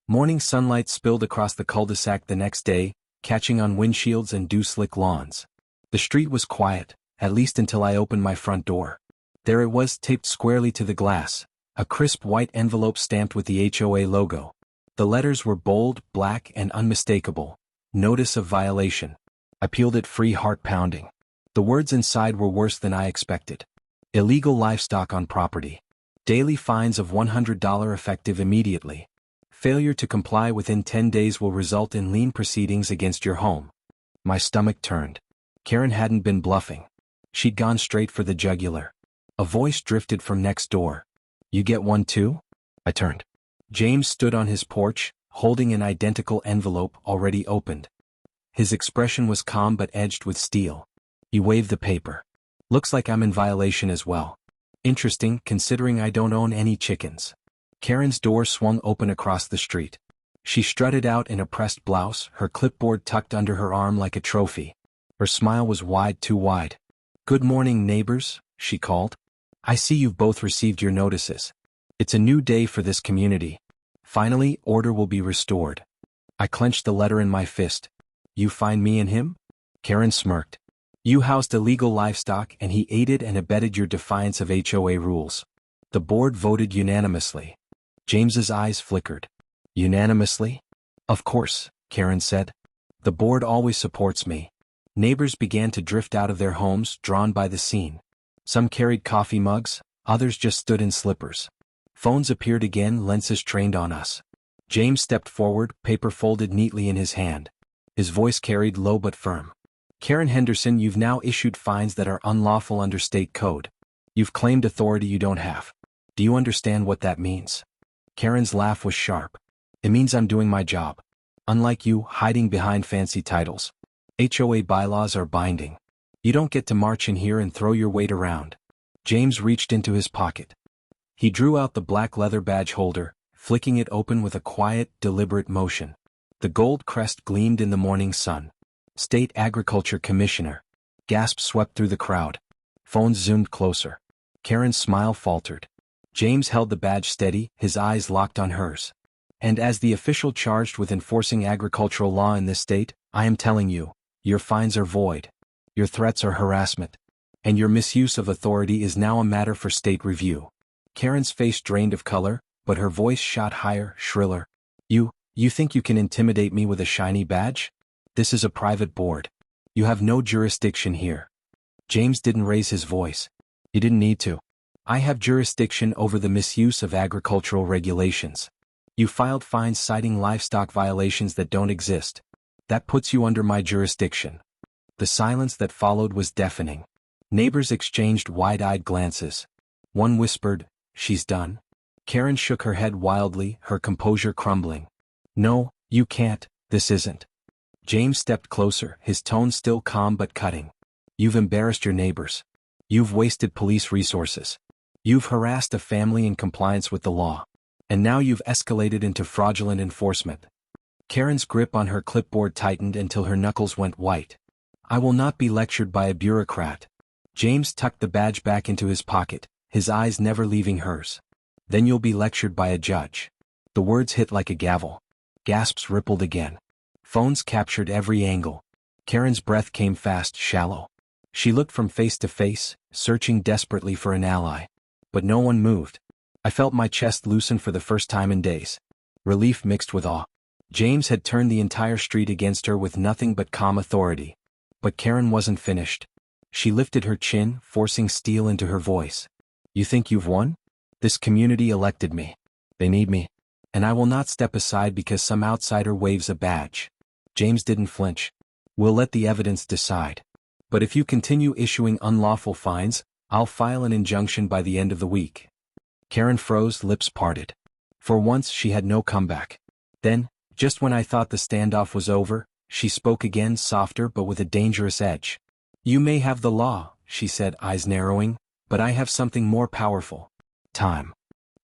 Morning sunlight spilled across the cul-de-sac the next day, catching on windshields and dew-slick lawns. The street was quiet, at least until I opened my front door. There it was, taped squarely to the glass, a crisp white envelope stamped with the HOA logo. The letters were bold, black, and unmistakable. Notice of violation. I peeled it free, heart pounding. The words inside were worse than I expected. Illegal livestock on property. Daily fines of $100 effective immediately. Failure to comply within 10 days will result in lien proceedings against your home. My stomach turned. Karen hadn't been bluffing. She'd gone straight for the jugular. A voice drifted from next door. You get one too? I turned. James stood on his porch, holding an identical envelope already opened. His expression was calm but edged with steel. He waved the paper. Looks like I'm in violation as well. Interesting, considering I don't own any chickens. Karen's door swung open across the street. She strutted out in a pressed blouse, her clipboard tucked under her arm like a trophy. Her smile was wide, too wide. Good morning, neighbors, she called. I see you've both received your notices. It's a new day for this community. Finally, order will be restored. I clenched the letter in my fist. You find me and him? Karen smirked. You housed illegal livestock and he aided and abetted your defiance of HOA rules. The board voted unanimously. James's eyes flickered. Unanimously? Of course, Karen said. The board always supports me. Neighbors began to drift out of their homes, drawn by the scene. Some carried coffee mugs, others just stood in slippers. Phones appeared again, lenses trained on us. James stepped forward, paper folded neatly in his hand. His voice carried low but firm. Karen Henderson, you've now issued fines that are unlawful under state code. You've claimed authority you don't have. Do you understand what that means? Karen's laugh was sharp. It means I'm doing my job. Unlike you, hiding behind fancy titles. HOA bylaws are binding. You don't get to march in here and throw your weight around. James reached into his pocket. He drew out the black leather badge holder, flicking it open with a quiet, deliberate motion. The gold crest gleamed in the morning sun. State Agriculture Commissioner. Gasps swept through the crowd. Phones zoomed closer. Karen's smile faltered. James held the badge steady, his eyes locked on hers. And as the official charged with enforcing agricultural law in this state, I am telling you, your fines are void. Your threats are harassment. And your misuse of authority is now a matter for state review. Karen's face drained of color, but her voice shot higher, shriller. You think you can intimidate me with a shiny badge? This is a private board. You have no jurisdiction here. James didn't raise his voice. He didn't need to. I have jurisdiction over the misuse of agricultural regulations. You filed fines citing livestock violations that don't exist. That puts you under my jurisdiction. The silence that followed was deafening. Neighbors exchanged wide-eyed glances. One whispered, "She's done." Karen shook her head wildly, her composure crumbling. No, you can't, this isn't. James stepped closer, his tone still calm but cutting. You've embarrassed your neighbors. You've wasted police resources. You've harassed a family in compliance with the law. And now you've escalated into fraudulent enforcement. Karen's grip on her clipboard tightened until her knuckles went white. I will not be lectured by a bureaucrat. James tucked the badge back into his pocket, his eyes never leaving hers. Then you'll be lectured by a judge. The words hit like a gavel. Gasps rippled again. Phones captured every angle. Karen's breath came fast, shallow. She looked from face to face, searching desperately for an ally. But no one moved. I felt my chest loosen for the first time in days. Relief mixed with awe. James had turned the entire street against her with nothing but calm authority. But Karen wasn't finished. She lifted her chin, forcing steel into her voice. You think you've won? This community elected me. They need me. And I will not step aside because some outsider waves a badge. James didn't flinch. We'll let the evidence decide. But if you continue issuing unlawful fines, I'll file an injunction by the end of the week. Karen froze, lips parted. For once she had no comeback. Then, just when I thought the standoff was over, she spoke again, softer but with a dangerous edge. You may have the law, she said, eyes narrowing, but I have something more powerful. Time.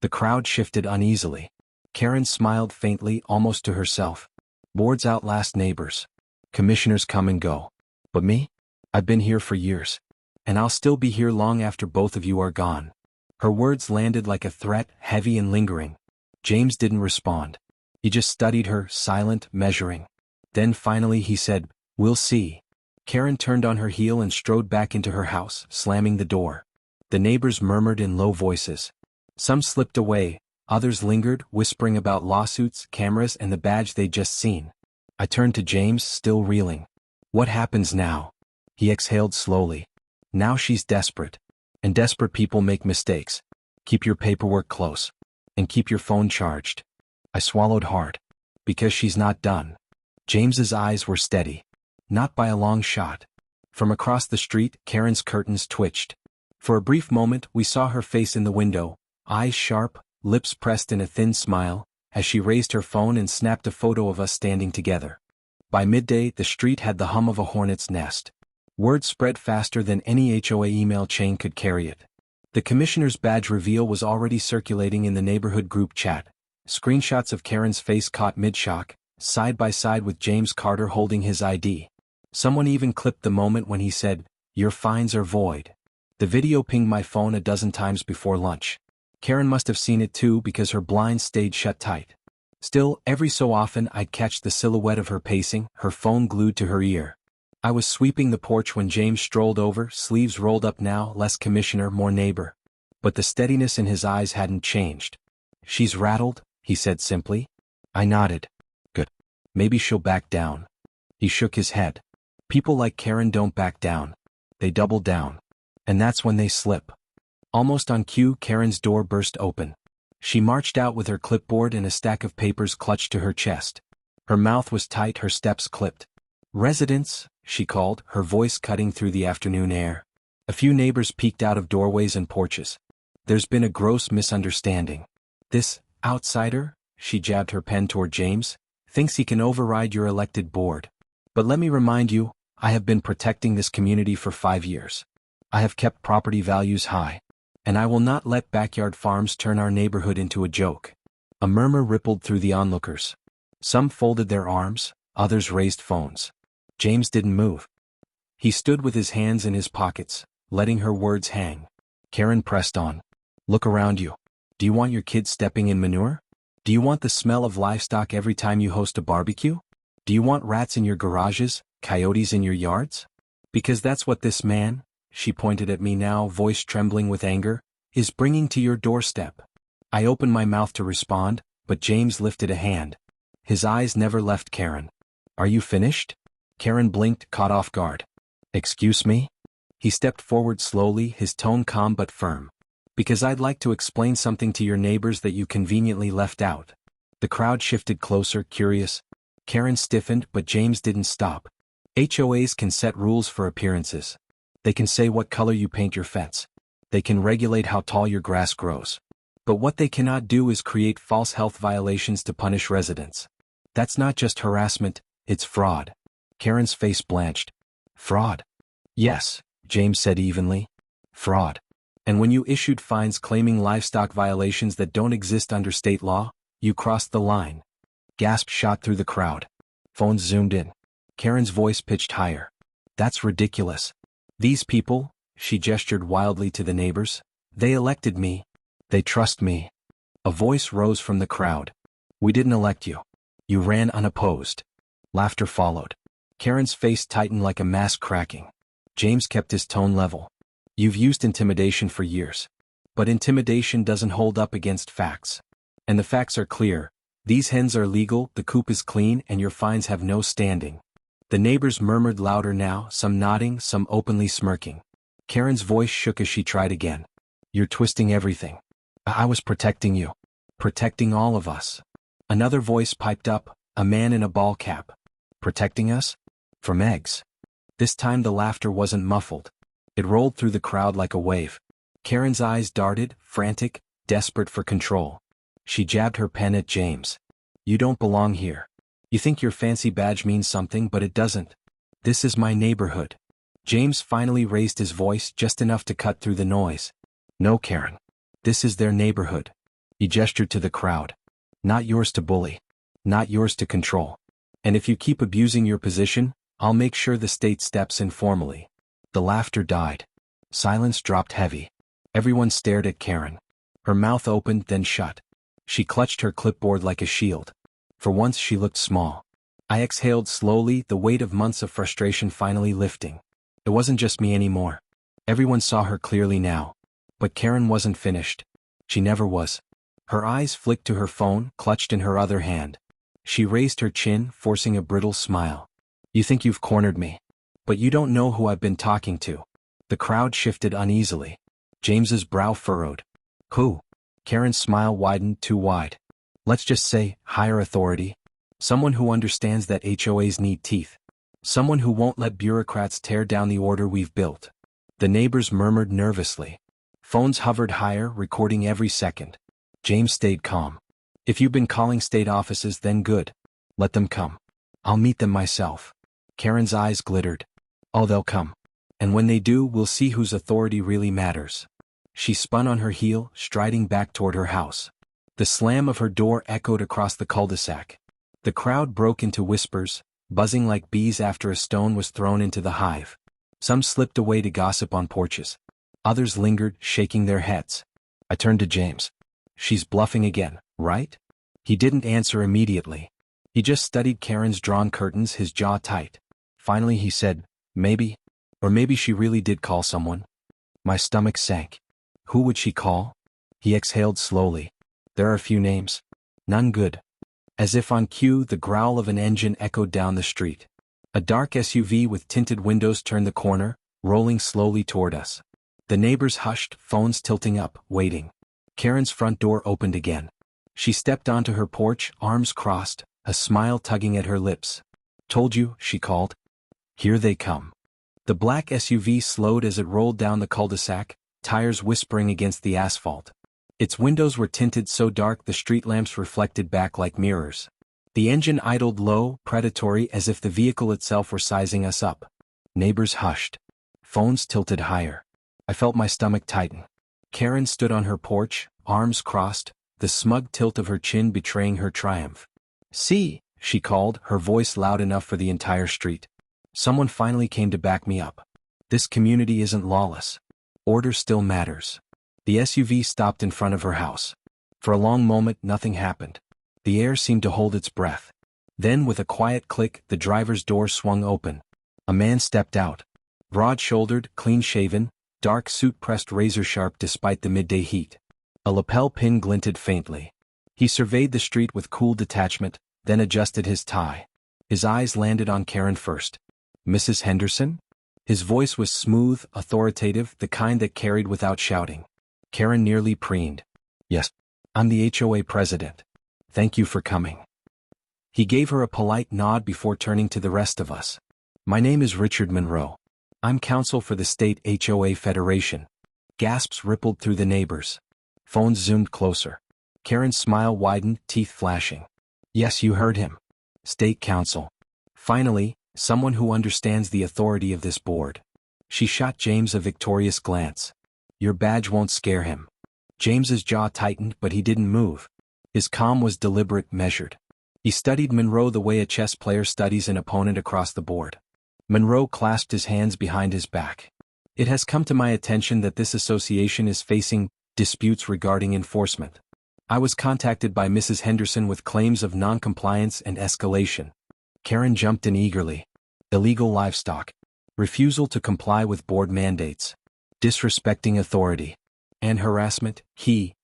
The crowd shifted uneasily. Karen smiled faintly, almost to herself. Boards outlast neighbors. Commissioners come and go. But me? I've been here for years. And I'll still be here long after both of you are gone. Her words landed like a threat, heavy and lingering. James didn't respond. He just studied her, silent, measuring. Then finally he said, We'll see. Karen turned on her heel and strode back into her house, slamming the door. The neighbors murmured in low voices. Some slipped away, others lingered, whispering about lawsuits, cameras, and the badge they'd just seen. I turned to James, still reeling. What happens now? He exhaled slowly. Now she's desperate. And desperate people make mistakes. Keep your paperwork close. And keep your phone charged. I swallowed hard. Because she's not done. James's eyes were steady. Not by a long shot. From across the street, Karen's curtains twitched. For a brief moment, we saw her face in the window, eyes sharp, lips pressed in a thin smile, as she raised her phone and snapped a photo of us standing together. By midday, the street had the hum of a hornet's nest. Word spread faster than any HOA email chain could carry it. The commissioner's badge reveal was already circulating in the neighborhood group chat. Screenshots of Karen's face caught mid-shock, side by side with James Carter holding his ID. Someone even clipped the moment when he said, Your fines are void. The video pinged my phone a dozen times before lunch. Karen must have seen it too because her blinds stayed shut tight. Still, every so often I'd catch the silhouette of her pacing, her phone glued to her ear. I was sweeping the porch when James strolled over, sleeves rolled up now, less commissioner, more neighbor. But the steadiness in his eyes hadn't changed. She's rattled, he said simply. I nodded. Good. Maybe she'll back down. He shook his head. People like Karen don't back down. They double down. And that's when they slip. Almost on cue, Karen's door burst open. She marched out with her clipboard and a stack of papers clutched to her chest. Her mouth was tight, her steps clipped. Residents, she called, her voice cutting through the afternoon air. A few neighbors peeked out of doorways and porches. There's been a gross misunderstanding. This outsider, she jabbed her pen toward James, thinks he can override your elected board. But let me remind you, I have been protecting this community for 5 years. I have kept property values high. And I will not let backyard farms turn our neighborhood into a joke. A murmur rippled through the onlookers. Some folded their arms, others raised phones. James didn't move. He stood with his hands in his pockets, letting her words hang. Karen pressed on. Look around you. Do you want your kids stepping in manure? Do you want the smell of livestock every time you host a barbecue? Do you want rats in your garages, coyotes in your yards? Because that's what this man, she pointed at me now, voice trembling with anger, is bringing to your doorstep. I opened my mouth to respond, but James lifted a hand. His eyes never left Karen. Are you finished? Karen blinked, caught off guard. Excuse me? He stepped forward slowly, his tone calm but firm. Because I'd like to explain something to your neighbors that you conveniently left out. The crowd shifted closer, curious. Karen stiffened, but James didn't stop. HOAs can set rules for appearances. They can say what color you paint your fence. They can regulate how tall your grass grows. But what they cannot do is create false health violations to punish residents. That's not just harassment, it's fraud. Karen's face blanched. Fraud? Yes, James said evenly. Fraud. And when you issued fines claiming livestock violations that don't exist under state law, you crossed the line. Gasps shot through the crowd. Phones zoomed in. Karen's voice pitched higher. That's ridiculous. These people, she gestured wildly to the neighbors, they elected me. They trust me. A voice rose from the crowd. We didn't elect you. You ran unopposed. Laughter followed. Karen's face tightened like a mask cracking. James kept his tone level. You've used intimidation for years. But intimidation doesn't hold up against facts. And the facts are clear. These hens are legal, the coop is clean, and your fines have no standing. The neighbors murmured louder now, some nodding, some openly smirking. Karen's voice shook as she tried again. You're twisting everything. I was protecting you. Protecting all of us. Another voice piped up, a man in a ball cap. Protecting us? From eggs. This time the laughter wasn't muffled. It rolled through the crowd like a wave. Karen's eyes darted, frantic, desperate for control. She jabbed her pen at James. You don't belong here. You think your fancy badge means something, but it doesn't. This is my neighborhood. James finally raised his voice just enough to cut through the noise. No, Karen. This is their neighborhood. He gestured to the crowd. Not yours to bully. Not yours to control. And if you keep abusing your position, I'll make sure the state steps in formally. The laughter died. Silence dropped heavy. Everyone stared at Karen. Her mouth opened, then shut. She clutched her clipboard like a shield. For once she looked small. I exhaled slowly, the weight of months of frustration finally lifting. It wasn't just me anymore. Everyone saw her clearly now. But Karen wasn't finished. She never was. Her eyes flicked to her phone, clutched in her other hand. She raised her chin, forcing a brittle smile. You think you've cornered me. But you don't know who I've been talking to. The crowd shifted uneasily. James's brow furrowed. Who? Karen's smile widened too wide. Let's just say, higher authority. Someone who understands that HOAs need teeth. Someone who won't let bureaucrats tear down the order we've built. The neighbors murmured nervously. Phones hovered higher, recording every second. James stayed calm. If you've been calling state offices, then good. Let them come. I'll meet them myself. Karen's eyes glittered. Oh, they'll come. And when they do, we'll see whose authority really matters. She spun on her heel, striding back toward her house. The slam of her door echoed across the cul-de-sac. The crowd broke into whispers, buzzing like bees after a stone was thrown into the hive. Some slipped away to gossip on porches. Others lingered, shaking their heads. I turned to James. She's bluffing again, right? He didn't answer immediately. He just studied Karen's drawn curtains, his jaw tight. Finally he said, maybe. Or maybe she really did call someone. My stomach sank. Who would she call? He exhaled slowly. There are a few names. None good. As if on cue, the growl of an engine echoed down the street. A dark SUV with tinted windows turned the corner, rolling slowly toward us. The neighbors hushed, phones tilting up, waiting. Karen's front door opened again. She stepped onto her porch, arms crossed, a smile tugging at her lips. Told you, she called. Here they come. The black SUV slowed as it rolled down the cul-de-sac, tires whispering against the asphalt. Its windows were tinted so dark the street lamps reflected back like mirrors. The engine idled low, predatory, as if the vehicle itself were sizing us up. Neighbors hushed. Phones tilted higher. I felt my stomach tighten. Karen stood on her porch, arms crossed, the smug tilt of her chin betraying her triumph. See, she called, her voice loud enough for the entire street. Someone finally came to back me up. This community isn't lawless. Order still matters. The SUV stopped in front of her house. For a long moment, nothing happened. The air seemed to hold its breath. Then, with a quiet click, the driver's door swung open. A man stepped out. Broad-shouldered, clean-shaven, dark suit pressed razor-sharp despite the midday heat. A lapel pin glinted faintly. He surveyed the street with cool detachment, then adjusted his tie. His eyes landed on Karen first. Mrs. Henderson? His voice was smooth, authoritative, the kind that carried without shouting. Karen nearly preened. Yes, I'm the HOA president. Thank you for coming. He gave her a polite nod before turning to the rest of us. My name is Richard Monroe. I'm counsel for the state HOA Federation. Gasps rippled through the neighbors. Phones zoomed closer. Karen's smile widened, teeth flashing. Yes, you heard him. State counsel. Finally, someone who understands the authority of this board. She shot James a victorious glance. Your badge won't scare him. James's jaw tightened, but he didn't move. His calm was deliberate, measured. He studied Monroe the way a chess player studies an opponent across the board. Monroe clasped his hands behind his back. It has come to my attention that this association is facing disputes regarding enforcement. I was contacted by Mrs. Henderson with claims of non-compliance and escalation. Karen jumped in eagerly. Illegal livestock. Refusal to comply with board mandates. Disrespecting authority. And harassment. She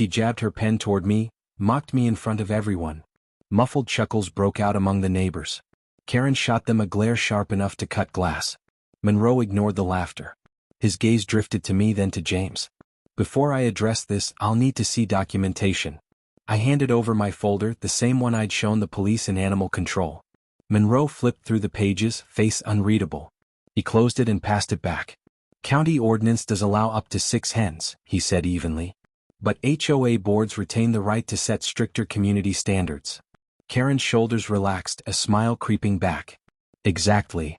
jabbed her pen toward me, mocked me in front of everyone. Muffled chuckles broke out among the neighbors. Karen shot them a glare sharp enough to cut glass. Monroe ignored the laughter. His gaze drifted to me, then to James. Before I address this, I'll need to see documentation. I handed over my folder, the same one I'd shown the police in animal control. Monroe flipped through the pages, face unreadable. He closed it and passed it back. County ordinance does allow up to 6 hens, he said evenly. But HOA boards retain the right to set stricter community standards. Karen's shoulders relaxed, a smile creeping back. Exactly.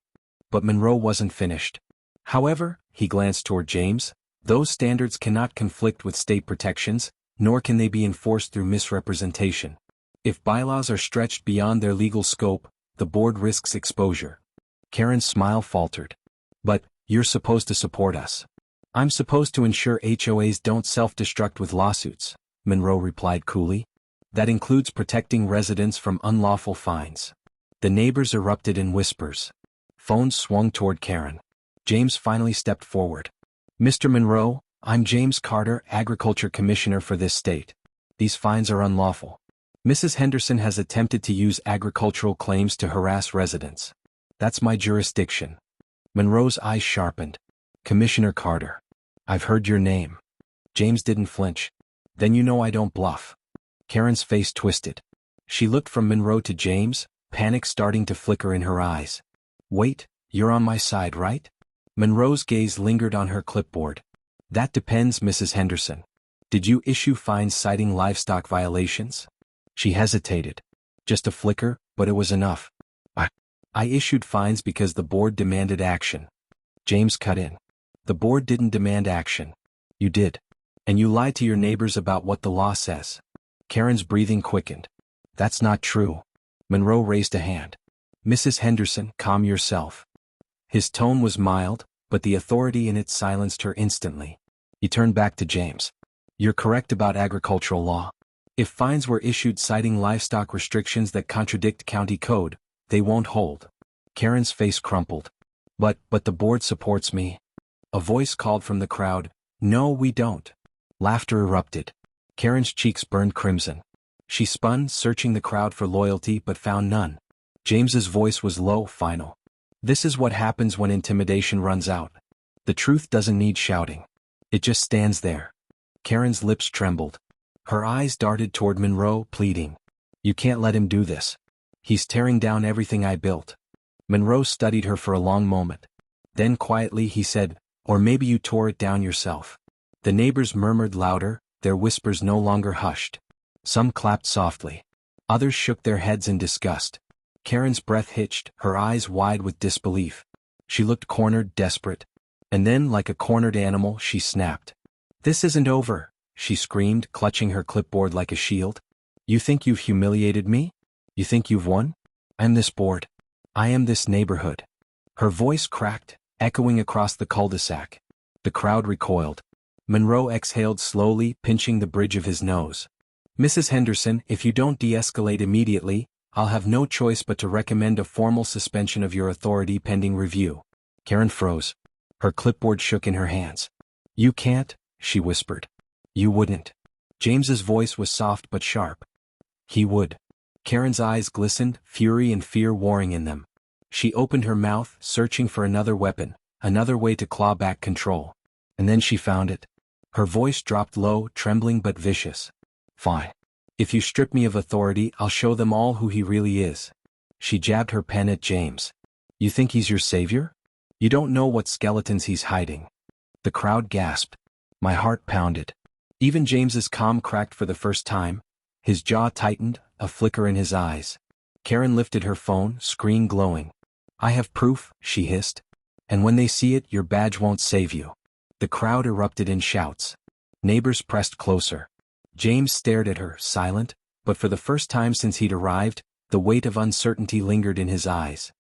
But Monroe wasn't finished. However, he glanced toward James, those standards cannot conflict with state protections, nor can they be enforced through misrepresentation. If bylaws are stretched beyond their legal scope, the board risks exposure. Karen's smile faltered. But, you're supposed to support us. I'm supposed to ensure HOAs don't self-destruct with lawsuits, Monroe replied coolly. That includes protecting residents from unlawful fines. The neighbors erupted in whispers. Phones swung toward Karen. James finally stepped forward. Mr. Monroe, I'm James Carter, Agriculture Commissioner for this state. These fines are unlawful. Mrs. Henderson has attempted to use agricultural claims to harass residents. That's my jurisdiction. Monroe's eyes sharpened. Commissioner Carter. I've heard your name. James didn't flinch. Then you know I don't bluff. Karen's face twisted. She looked from Monroe to James, panic starting to flicker in her eyes. Wait, you're on my side, right? Monroe's gaze lingered on her clipboard. That depends, Mrs. Henderson. Did you issue fines citing livestock violations? She hesitated. Just a flicker, but it was enough. I issued fines because the board demanded action. James cut in. The board didn't demand action. You did. And you lied to your neighbors about what the law says. Karen's breathing quickened. That's not true. Monroe raised a hand. Mrs. Henderson, calm yourself. His tone was mild, but the authority in it silenced her instantly. He turned back to James. You're correct about agricultural law. If fines were issued citing livestock restrictions that contradict county code, they won't hold. Karen's face crumpled. But the board supports me. A voice called from the crowd, No, we don't. Laughter erupted. Karen's cheeks burned crimson. She spun, searching the crowd for loyalty but found none. James's voice was low, final. This is what happens when intimidation runs out. The truth doesn't need shouting. It just stands there. Karen's lips trembled. Her eyes darted toward Monroe, pleading. You can't let him do this. He's tearing down everything I built. Monroe studied her for a long moment. Then quietly he said, Or maybe you tore it down yourself. The neighbors murmured louder, their whispers no longer hushed. Some clapped softly. Others shook their heads in disgust. Karen's breath hitched, her eyes wide with disbelief. She looked cornered, desperate. And then, like a cornered animal, she snapped. This isn't over, she screamed, clutching her clipboard like a shield. You think you've humiliated me? You think you've won? I'm this board. I am this neighborhood. Her voice cracked, echoing across the cul-de-sac. The crowd recoiled. Monroe exhaled slowly, pinching the bridge of his nose. Mrs. Henderson, if you don't de-escalate immediately, I'll have no choice but to recommend a formal suspension of your authority pending review. Karen froze. Her clipboard shook in her hands. You can't, she whispered. You wouldn't. James's voice was soft but sharp. He would. Karen's eyes glistened, fury and fear warring in them. She opened her mouth, searching for another weapon, another way to claw back control. And then she found it. Her voice dropped low, trembling but vicious. Fine. If you strip me of authority, I'll show them all who he really is. She jabbed her pen at James. You think he's your savior? You don't know what skeletons he's hiding. The crowd gasped. My heart pounded. Even James's calm cracked for the first time. His jaw tightened, a flicker in his eyes. Karen lifted her phone, screen glowing. I have proof, she hissed. And when they see it, your badge won't save you. The crowd erupted in shouts. Neighbors pressed closer. James stared at her, silent, but for the first time since he'd arrived, the weight of uncertainty lingered in his eyes.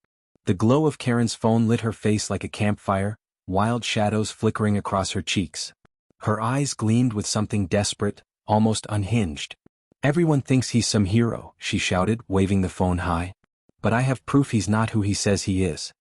The glow of Karen's phone lit her face like a campfire, wild shadows flickering across her cheeks. Her eyes gleamed with something desperate, almost unhinged. Everyone thinks he's some hero, she shouted, waving the phone high. But I have proof he's not who he says he is.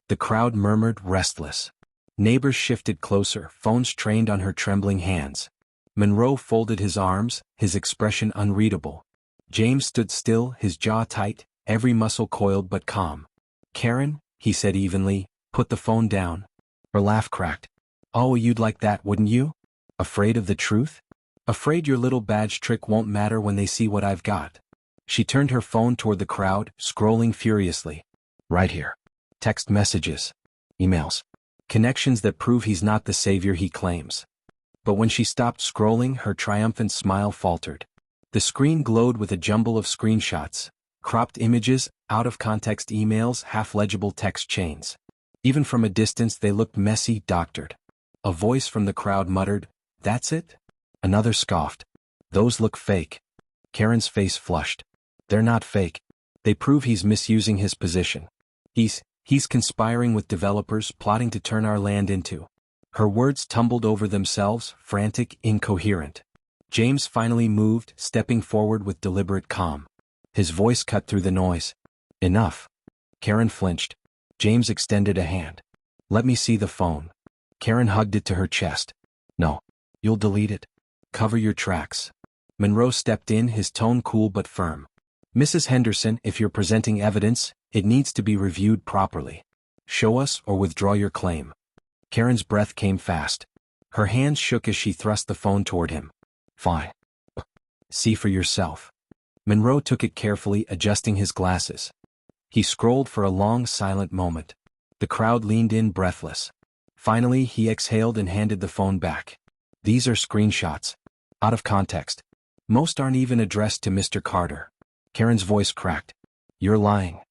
The crowd murmured, restless. Neighbors shifted closer, phones trained on her trembling hands. Monroe folded his arms, his expression unreadable. James stood still, his jaw tight, every muscle coiled but calm. Karen, he said evenly, put the phone down. Her laugh cracked. Oh, you'd like that, wouldn't you? Afraid of the truth? Afraid your little badge trick won't matter when they see what I've got. She turned her phone toward the crowd, scrolling furiously. Right here. Text messages. Emails. Connections that prove he's not the savior he claims. But when she stopped scrolling, her triumphant smile faltered. The screen glowed with a jumble of screenshots, cropped images, out-of-context emails, half-legible text chains. Even from a distance they looked messy, doctored. A voice from the crowd muttered, That's it? Another scoffed. Those look fake. Karen's face flushed. They're not fake. They prove he's misusing his position. He's conspiring with developers, plotting to turn our land into. Her words tumbled over themselves, frantic, incoherent. James finally moved, stepping forward with deliberate calm. His voice cut through the noise. Enough. Karen flinched. James extended a hand. Let me see the phone. Karen hugged it to her chest. No. You'll delete it. Cover your tracks. Monroe stepped in, his tone cool but firm. Mrs. Henderson, if you're presenting evidence, it needs to be reviewed properly. Show us or withdraw your claim. Karen's breath came fast. Her hands shook as she thrust the phone toward him. Fine. See for yourself. Monroe took it carefully, adjusting his glasses. He scrolled for a long, silent moment. The crowd leaned in, breathless. Finally, he exhaled and handed the phone back. These are screenshots. Out of context. Most aren't even addressed to Mr. Carter. Karen's voice cracked. You're lying.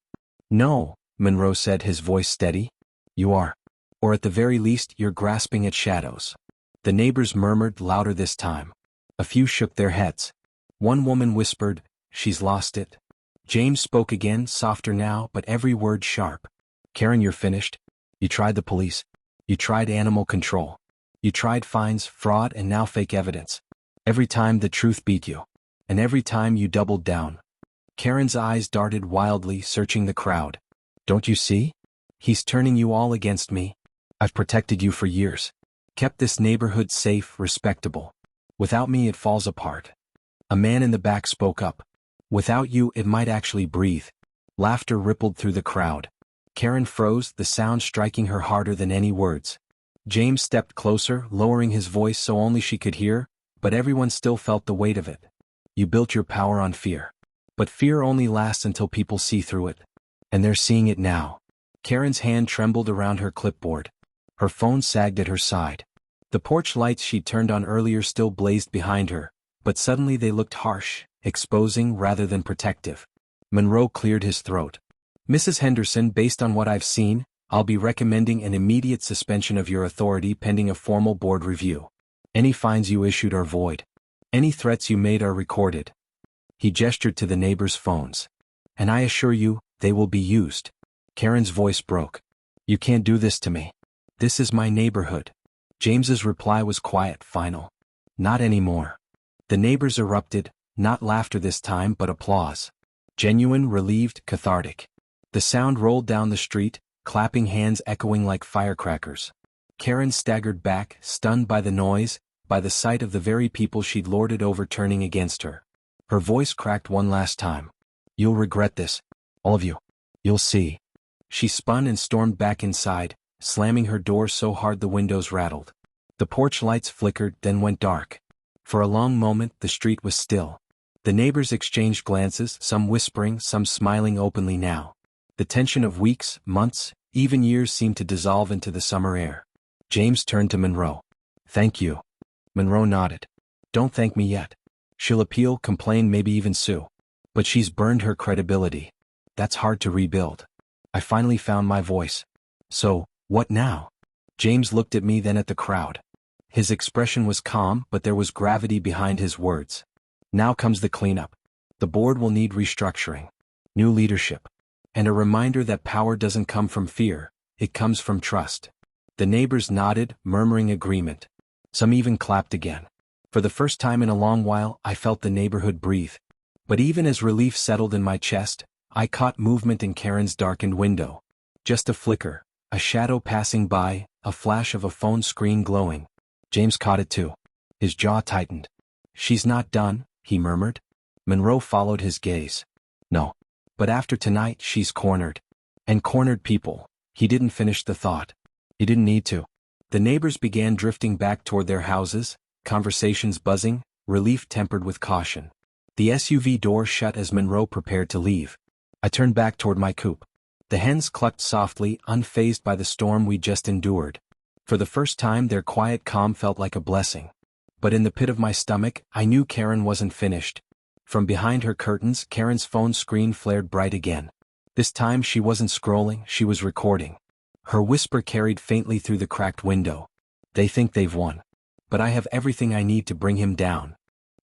No, Monroe said, his voice steady. You are. Or at the very least, you're grasping at shadows. The neighbors murmured, louder this time. A few shook their heads. One woman whispered, She's lost it. James spoke again, softer now, but every word sharp. Karen, you're finished. You tried the police. You tried animal control. You tried fines, fraud, and now fake evidence. Every time the truth beat you. And every time you doubled down. Karen's eyes darted wildly, searching the crowd. Don't you see? He's turning you all against me. I've protected you for years. Kept this neighborhood safe, respectable. Without me it falls apart. A man in the back spoke up. Without you it might actually breathe. Laughter rippled through the crowd. Karen froze, the sound striking her harder than any words. James stepped closer, lowering his voice so only she could hear, but everyone still felt the weight of it. You built your power on fear. But fear only lasts until people see through it. And they're seeing it now. Karen's hand trembled around her clipboard. Her phone sagged at her side. The porch lights she'd turned on earlier still blazed behind her, but suddenly they looked harsh, exposing rather than protective. Monroe cleared his throat. Mrs. Henderson, based on what I've seen, I'll be recommending an immediate suspension of your authority pending a formal board review. Any fines you issued are void. Any threats you made are recorded. He gestured to the neighbors' phones. And I assure you, they will be used. Karen's voice broke. You can't do this to me. This is my neighborhood. James's reply was quiet, final. Not anymore. The neighbors erupted, not laughter this time but applause. Genuine, relieved, cathartic. The sound rolled down the street, clapping hands echoing like firecrackers. Karen staggered back, stunned by the noise, by the sight of the very people she'd lorded over turning against her. Her voice cracked one last time. You'll regret this. All of you. You'll see. She spun and stormed back inside, slamming her door so hard the windows rattled. The porch lights flickered, then went dark. For a long moment the street was still. The neighbors exchanged glances, some whispering, some smiling openly now. The tension of weeks, months, even years seemed to dissolve into the summer air. James turned to Monroe. Thank you. Monroe nodded. Don't thank me yet. She'll appeal, complain, maybe even sue. But she's burned her credibility. That's hard to rebuild. I finally found my voice. So, what now? James looked at me, then at the crowd. His expression was calm, but there was gravity behind his words. Now comes the cleanup. The board will need restructuring. New leadership. And a reminder that power doesn't come from fear, it comes from trust. The neighbors nodded, murmuring agreement. Some even clapped again. For the first time in a long while, I felt the neighborhood breathe. But even as relief settled in my chest, I caught movement in Karen's darkened window. Just a flicker, a shadow passing by, a flash of a phone screen glowing. James caught it too. His jaw tightened. She's not done, he murmured. Monroe followed his gaze. No. But after tonight she's cornered. And cornered people. He didn't finish the thought. He didn't need to. The neighbors began drifting back toward their houses, conversations buzzing, relief tempered with caution. The SUV door shut as Monroe prepared to leave. I turned back toward my coupe. The hens clucked softly, unfazed by the storm we just endured. For the first time their quiet calm felt like a blessing. But in the pit of my stomach, I knew Karen wasn't finished. From behind her curtains, Karen's phone screen flared bright again. This time she wasn't scrolling, she was recording. Her whisper carried faintly through the cracked window. They think they've won. But I have everything I need to bring him down.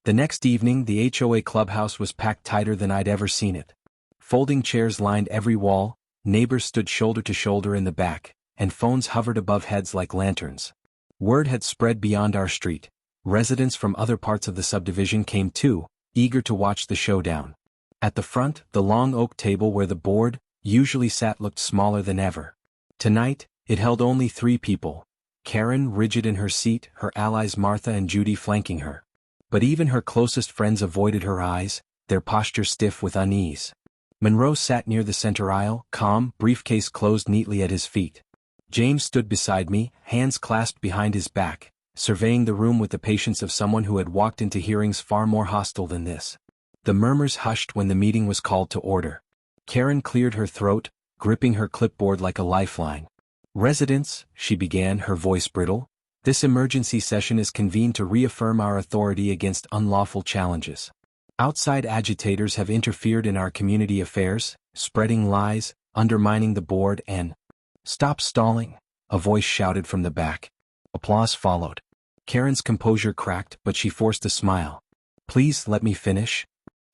The next evening the HOA clubhouse was packed tighter than I'd ever seen it. Folding chairs lined every wall, neighbors stood shoulder to shoulder in the back, and phones hovered above heads like lanterns. Word had spread beyond our street. Residents from other parts of the subdivision came too, eager to watch the showdown. At the front, the long oak table where the board usually sat looked smaller than ever. Tonight, it held only 3 people. Karen rigid in her seat, her allies Martha and Judy flanking her. But even her closest friends avoided her eyes, their posture stiff with unease. Monroe sat near the center aisle, calm, briefcase closed neatly at his feet. James stood beside me, hands clasped behind his back, surveying the room with the patience of someone who had walked into hearings far more hostile than this. The murmurs hushed when the meeting was called to order. Karen cleared her throat, gripping her clipboard like a lifeline. Residents, she began, her voice brittle, this emergency session is convened to reaffirm our authority against unlawful challenges. Outside agitators have interfered in our community affairs, spreading lies, undermining the board and— Stop stalling, a voice shouted from the back. Applause followed. Karen's composure cracked, but she forced a smile. Please let me finish.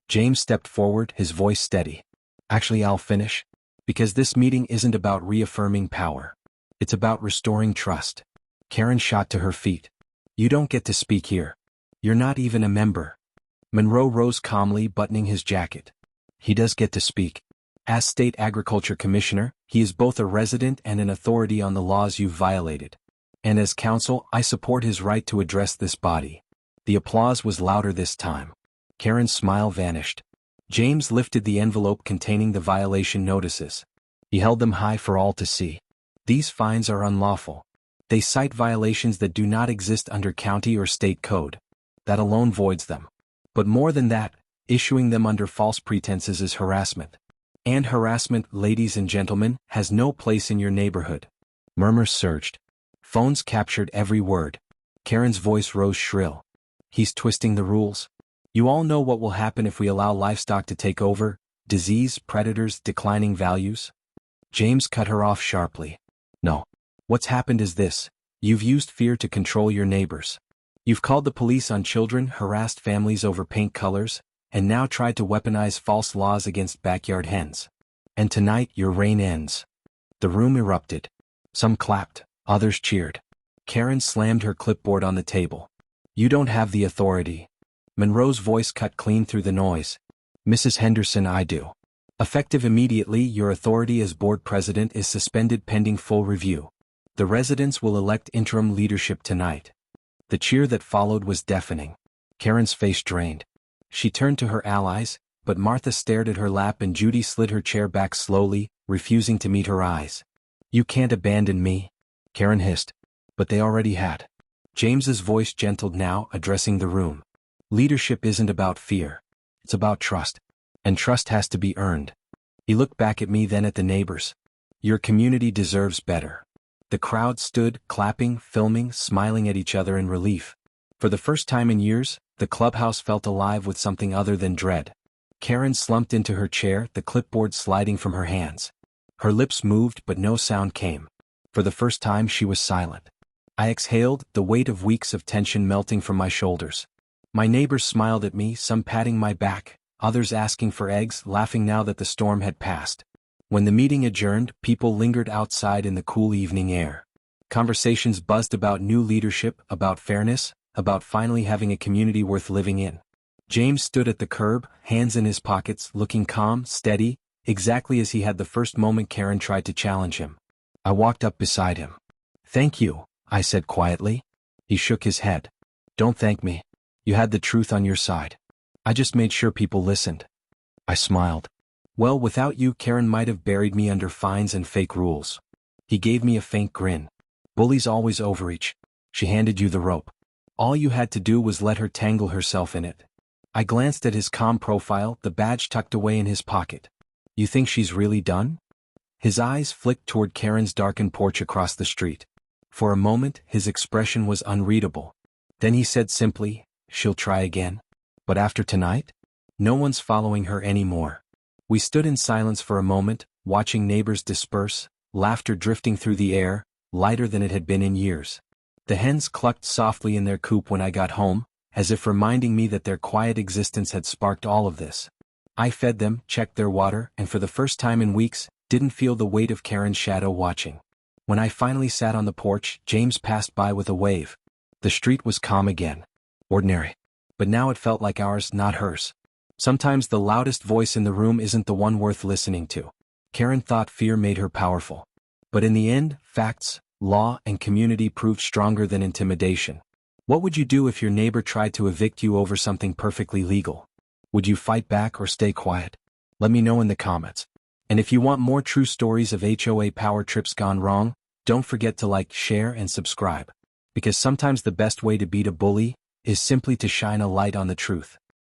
James stepped forward, his voice steady. Actually, I'll finish. Because this meeting isn't about reaffirming power. It's about restoring trust. Karen shot to her feet. You don't get to speak here. You're not even a member. Monroe rose calmly, buttoning his jacket. He does get to speak. As State Agriculture Commissioner, he is both a resident and an authority on the laws you've violated. And as counsel, I support his right to address this body. The applause was louder this time. Karen's smile vanished. James lifted the envelope containing the violation notices. He held them high for all to see. These fines are unlawful. They cite violations that do not exist under county or state code. That alone voids them. But more than that, issuing them under false pretenses is harassment. And harassment, ladies and gentlemen, has no place in your neighborhood. Murmurs surged. Phones captured every word. Karen's voice rose shrill. He's twisting the rules. You all know what will happen if we allow livestock to take over: disease, predators, declining values. James cut her off sharply. No. What's happened is this. You've used fear to control your neighbors. You've called the police on children, harassed families over paint colors, and now tried to weaponize false laws against backyard hens. And tonight your reign ends. The room erupted. Some clapped, others cheered. Karen slammed her clipboard on the table. You don't have the authority. Monroe's voice cut clean through the noise. Mrs. Henderson, I do. Effective immediately, your authority as board president is suspended pending full review. The residents will elect interim leadership tonight. The cheer that followed was deafening. Karen's face drained. She turned to her allies, but Martha stared at her lap and Judy slid her chair back slowly, refusing to meet her eyes. You can't abandon me, Karen hissed. But they already had. James's voice gentled now, addressing the room. Leadership isn't about fear. It's about trust. And trust has to be earned. He looked back at me, then at the neighbors. Your community deserves better. The crowd stood, clapping, filming, smiling at each other in relief. For the first time in years, the clubhouse felt alive with something other than dread. Karen slumped into her chair, the clipboard sliding from her hands. Her lips moved, but no sound came. For the first time she was silent. I exhaled, the weight of weeks of tension melting from my shoulders. My neighbors smiled at me, some patting my back, others asking for eggs, laughing now that the storm had passed. When the meeting adjourned, people lingered outside in the cool evening air. Conversations buzzed about new leadership, about fairness, about finally having a community worth living in. James stood at the curb, hands in his pockets, looking calm, steady, exactly as he had the first moment Karen tried to challenge him. I walked up beside him. Thank you, I said quietly. He shook his head. Don't thank me. You had the truth on your side. I just made sure people listened. I smiled. Well, without you, Karen might have buried me under fines and fake rules. He gave me a faint grin. Bullies always overreach. She handed you the rope. All you had to do was let her tangle herself in it. I glanced at his calm profile, the badge tucked away in his pocket. You think she's really done? His eyes flicked toward Karen's darkened porch across the street. For a moment, his expression was unreadable. Then he said simply, she'll try again. But after tonight? No one's following her anymore. We stood in silence for a moment, watching neighbors disperse, laughter drifting through the air, lighter than it had been in years. The hens clucked softly in their coop when I got home, as if reminding me that their quiet existence had sparked all of this. I fed them, checked their water, and for the first time in weeks, didn't feel the weight of Karen's shadow watching. When I finally sat on the porch, James passed by with a wave. The street was calm again. Ordinary. But now it felt like ours, not hers. Sometimes the loudest voice in the room isn't the one worth listening to. Karen thought fear made her powerful. But in the end, facts, law, and community proved stronger than intimidation. What would you do if your neighbor tried to evict you over something perfectly legal? Would you fight back or stay quiet? Let me know in the comments. And if you want more true stories of HOA power trips gone wrong, don't forget to like, share, and subscribe. Because sometimes the best way to beat a bully is simply to shine a light on the truth.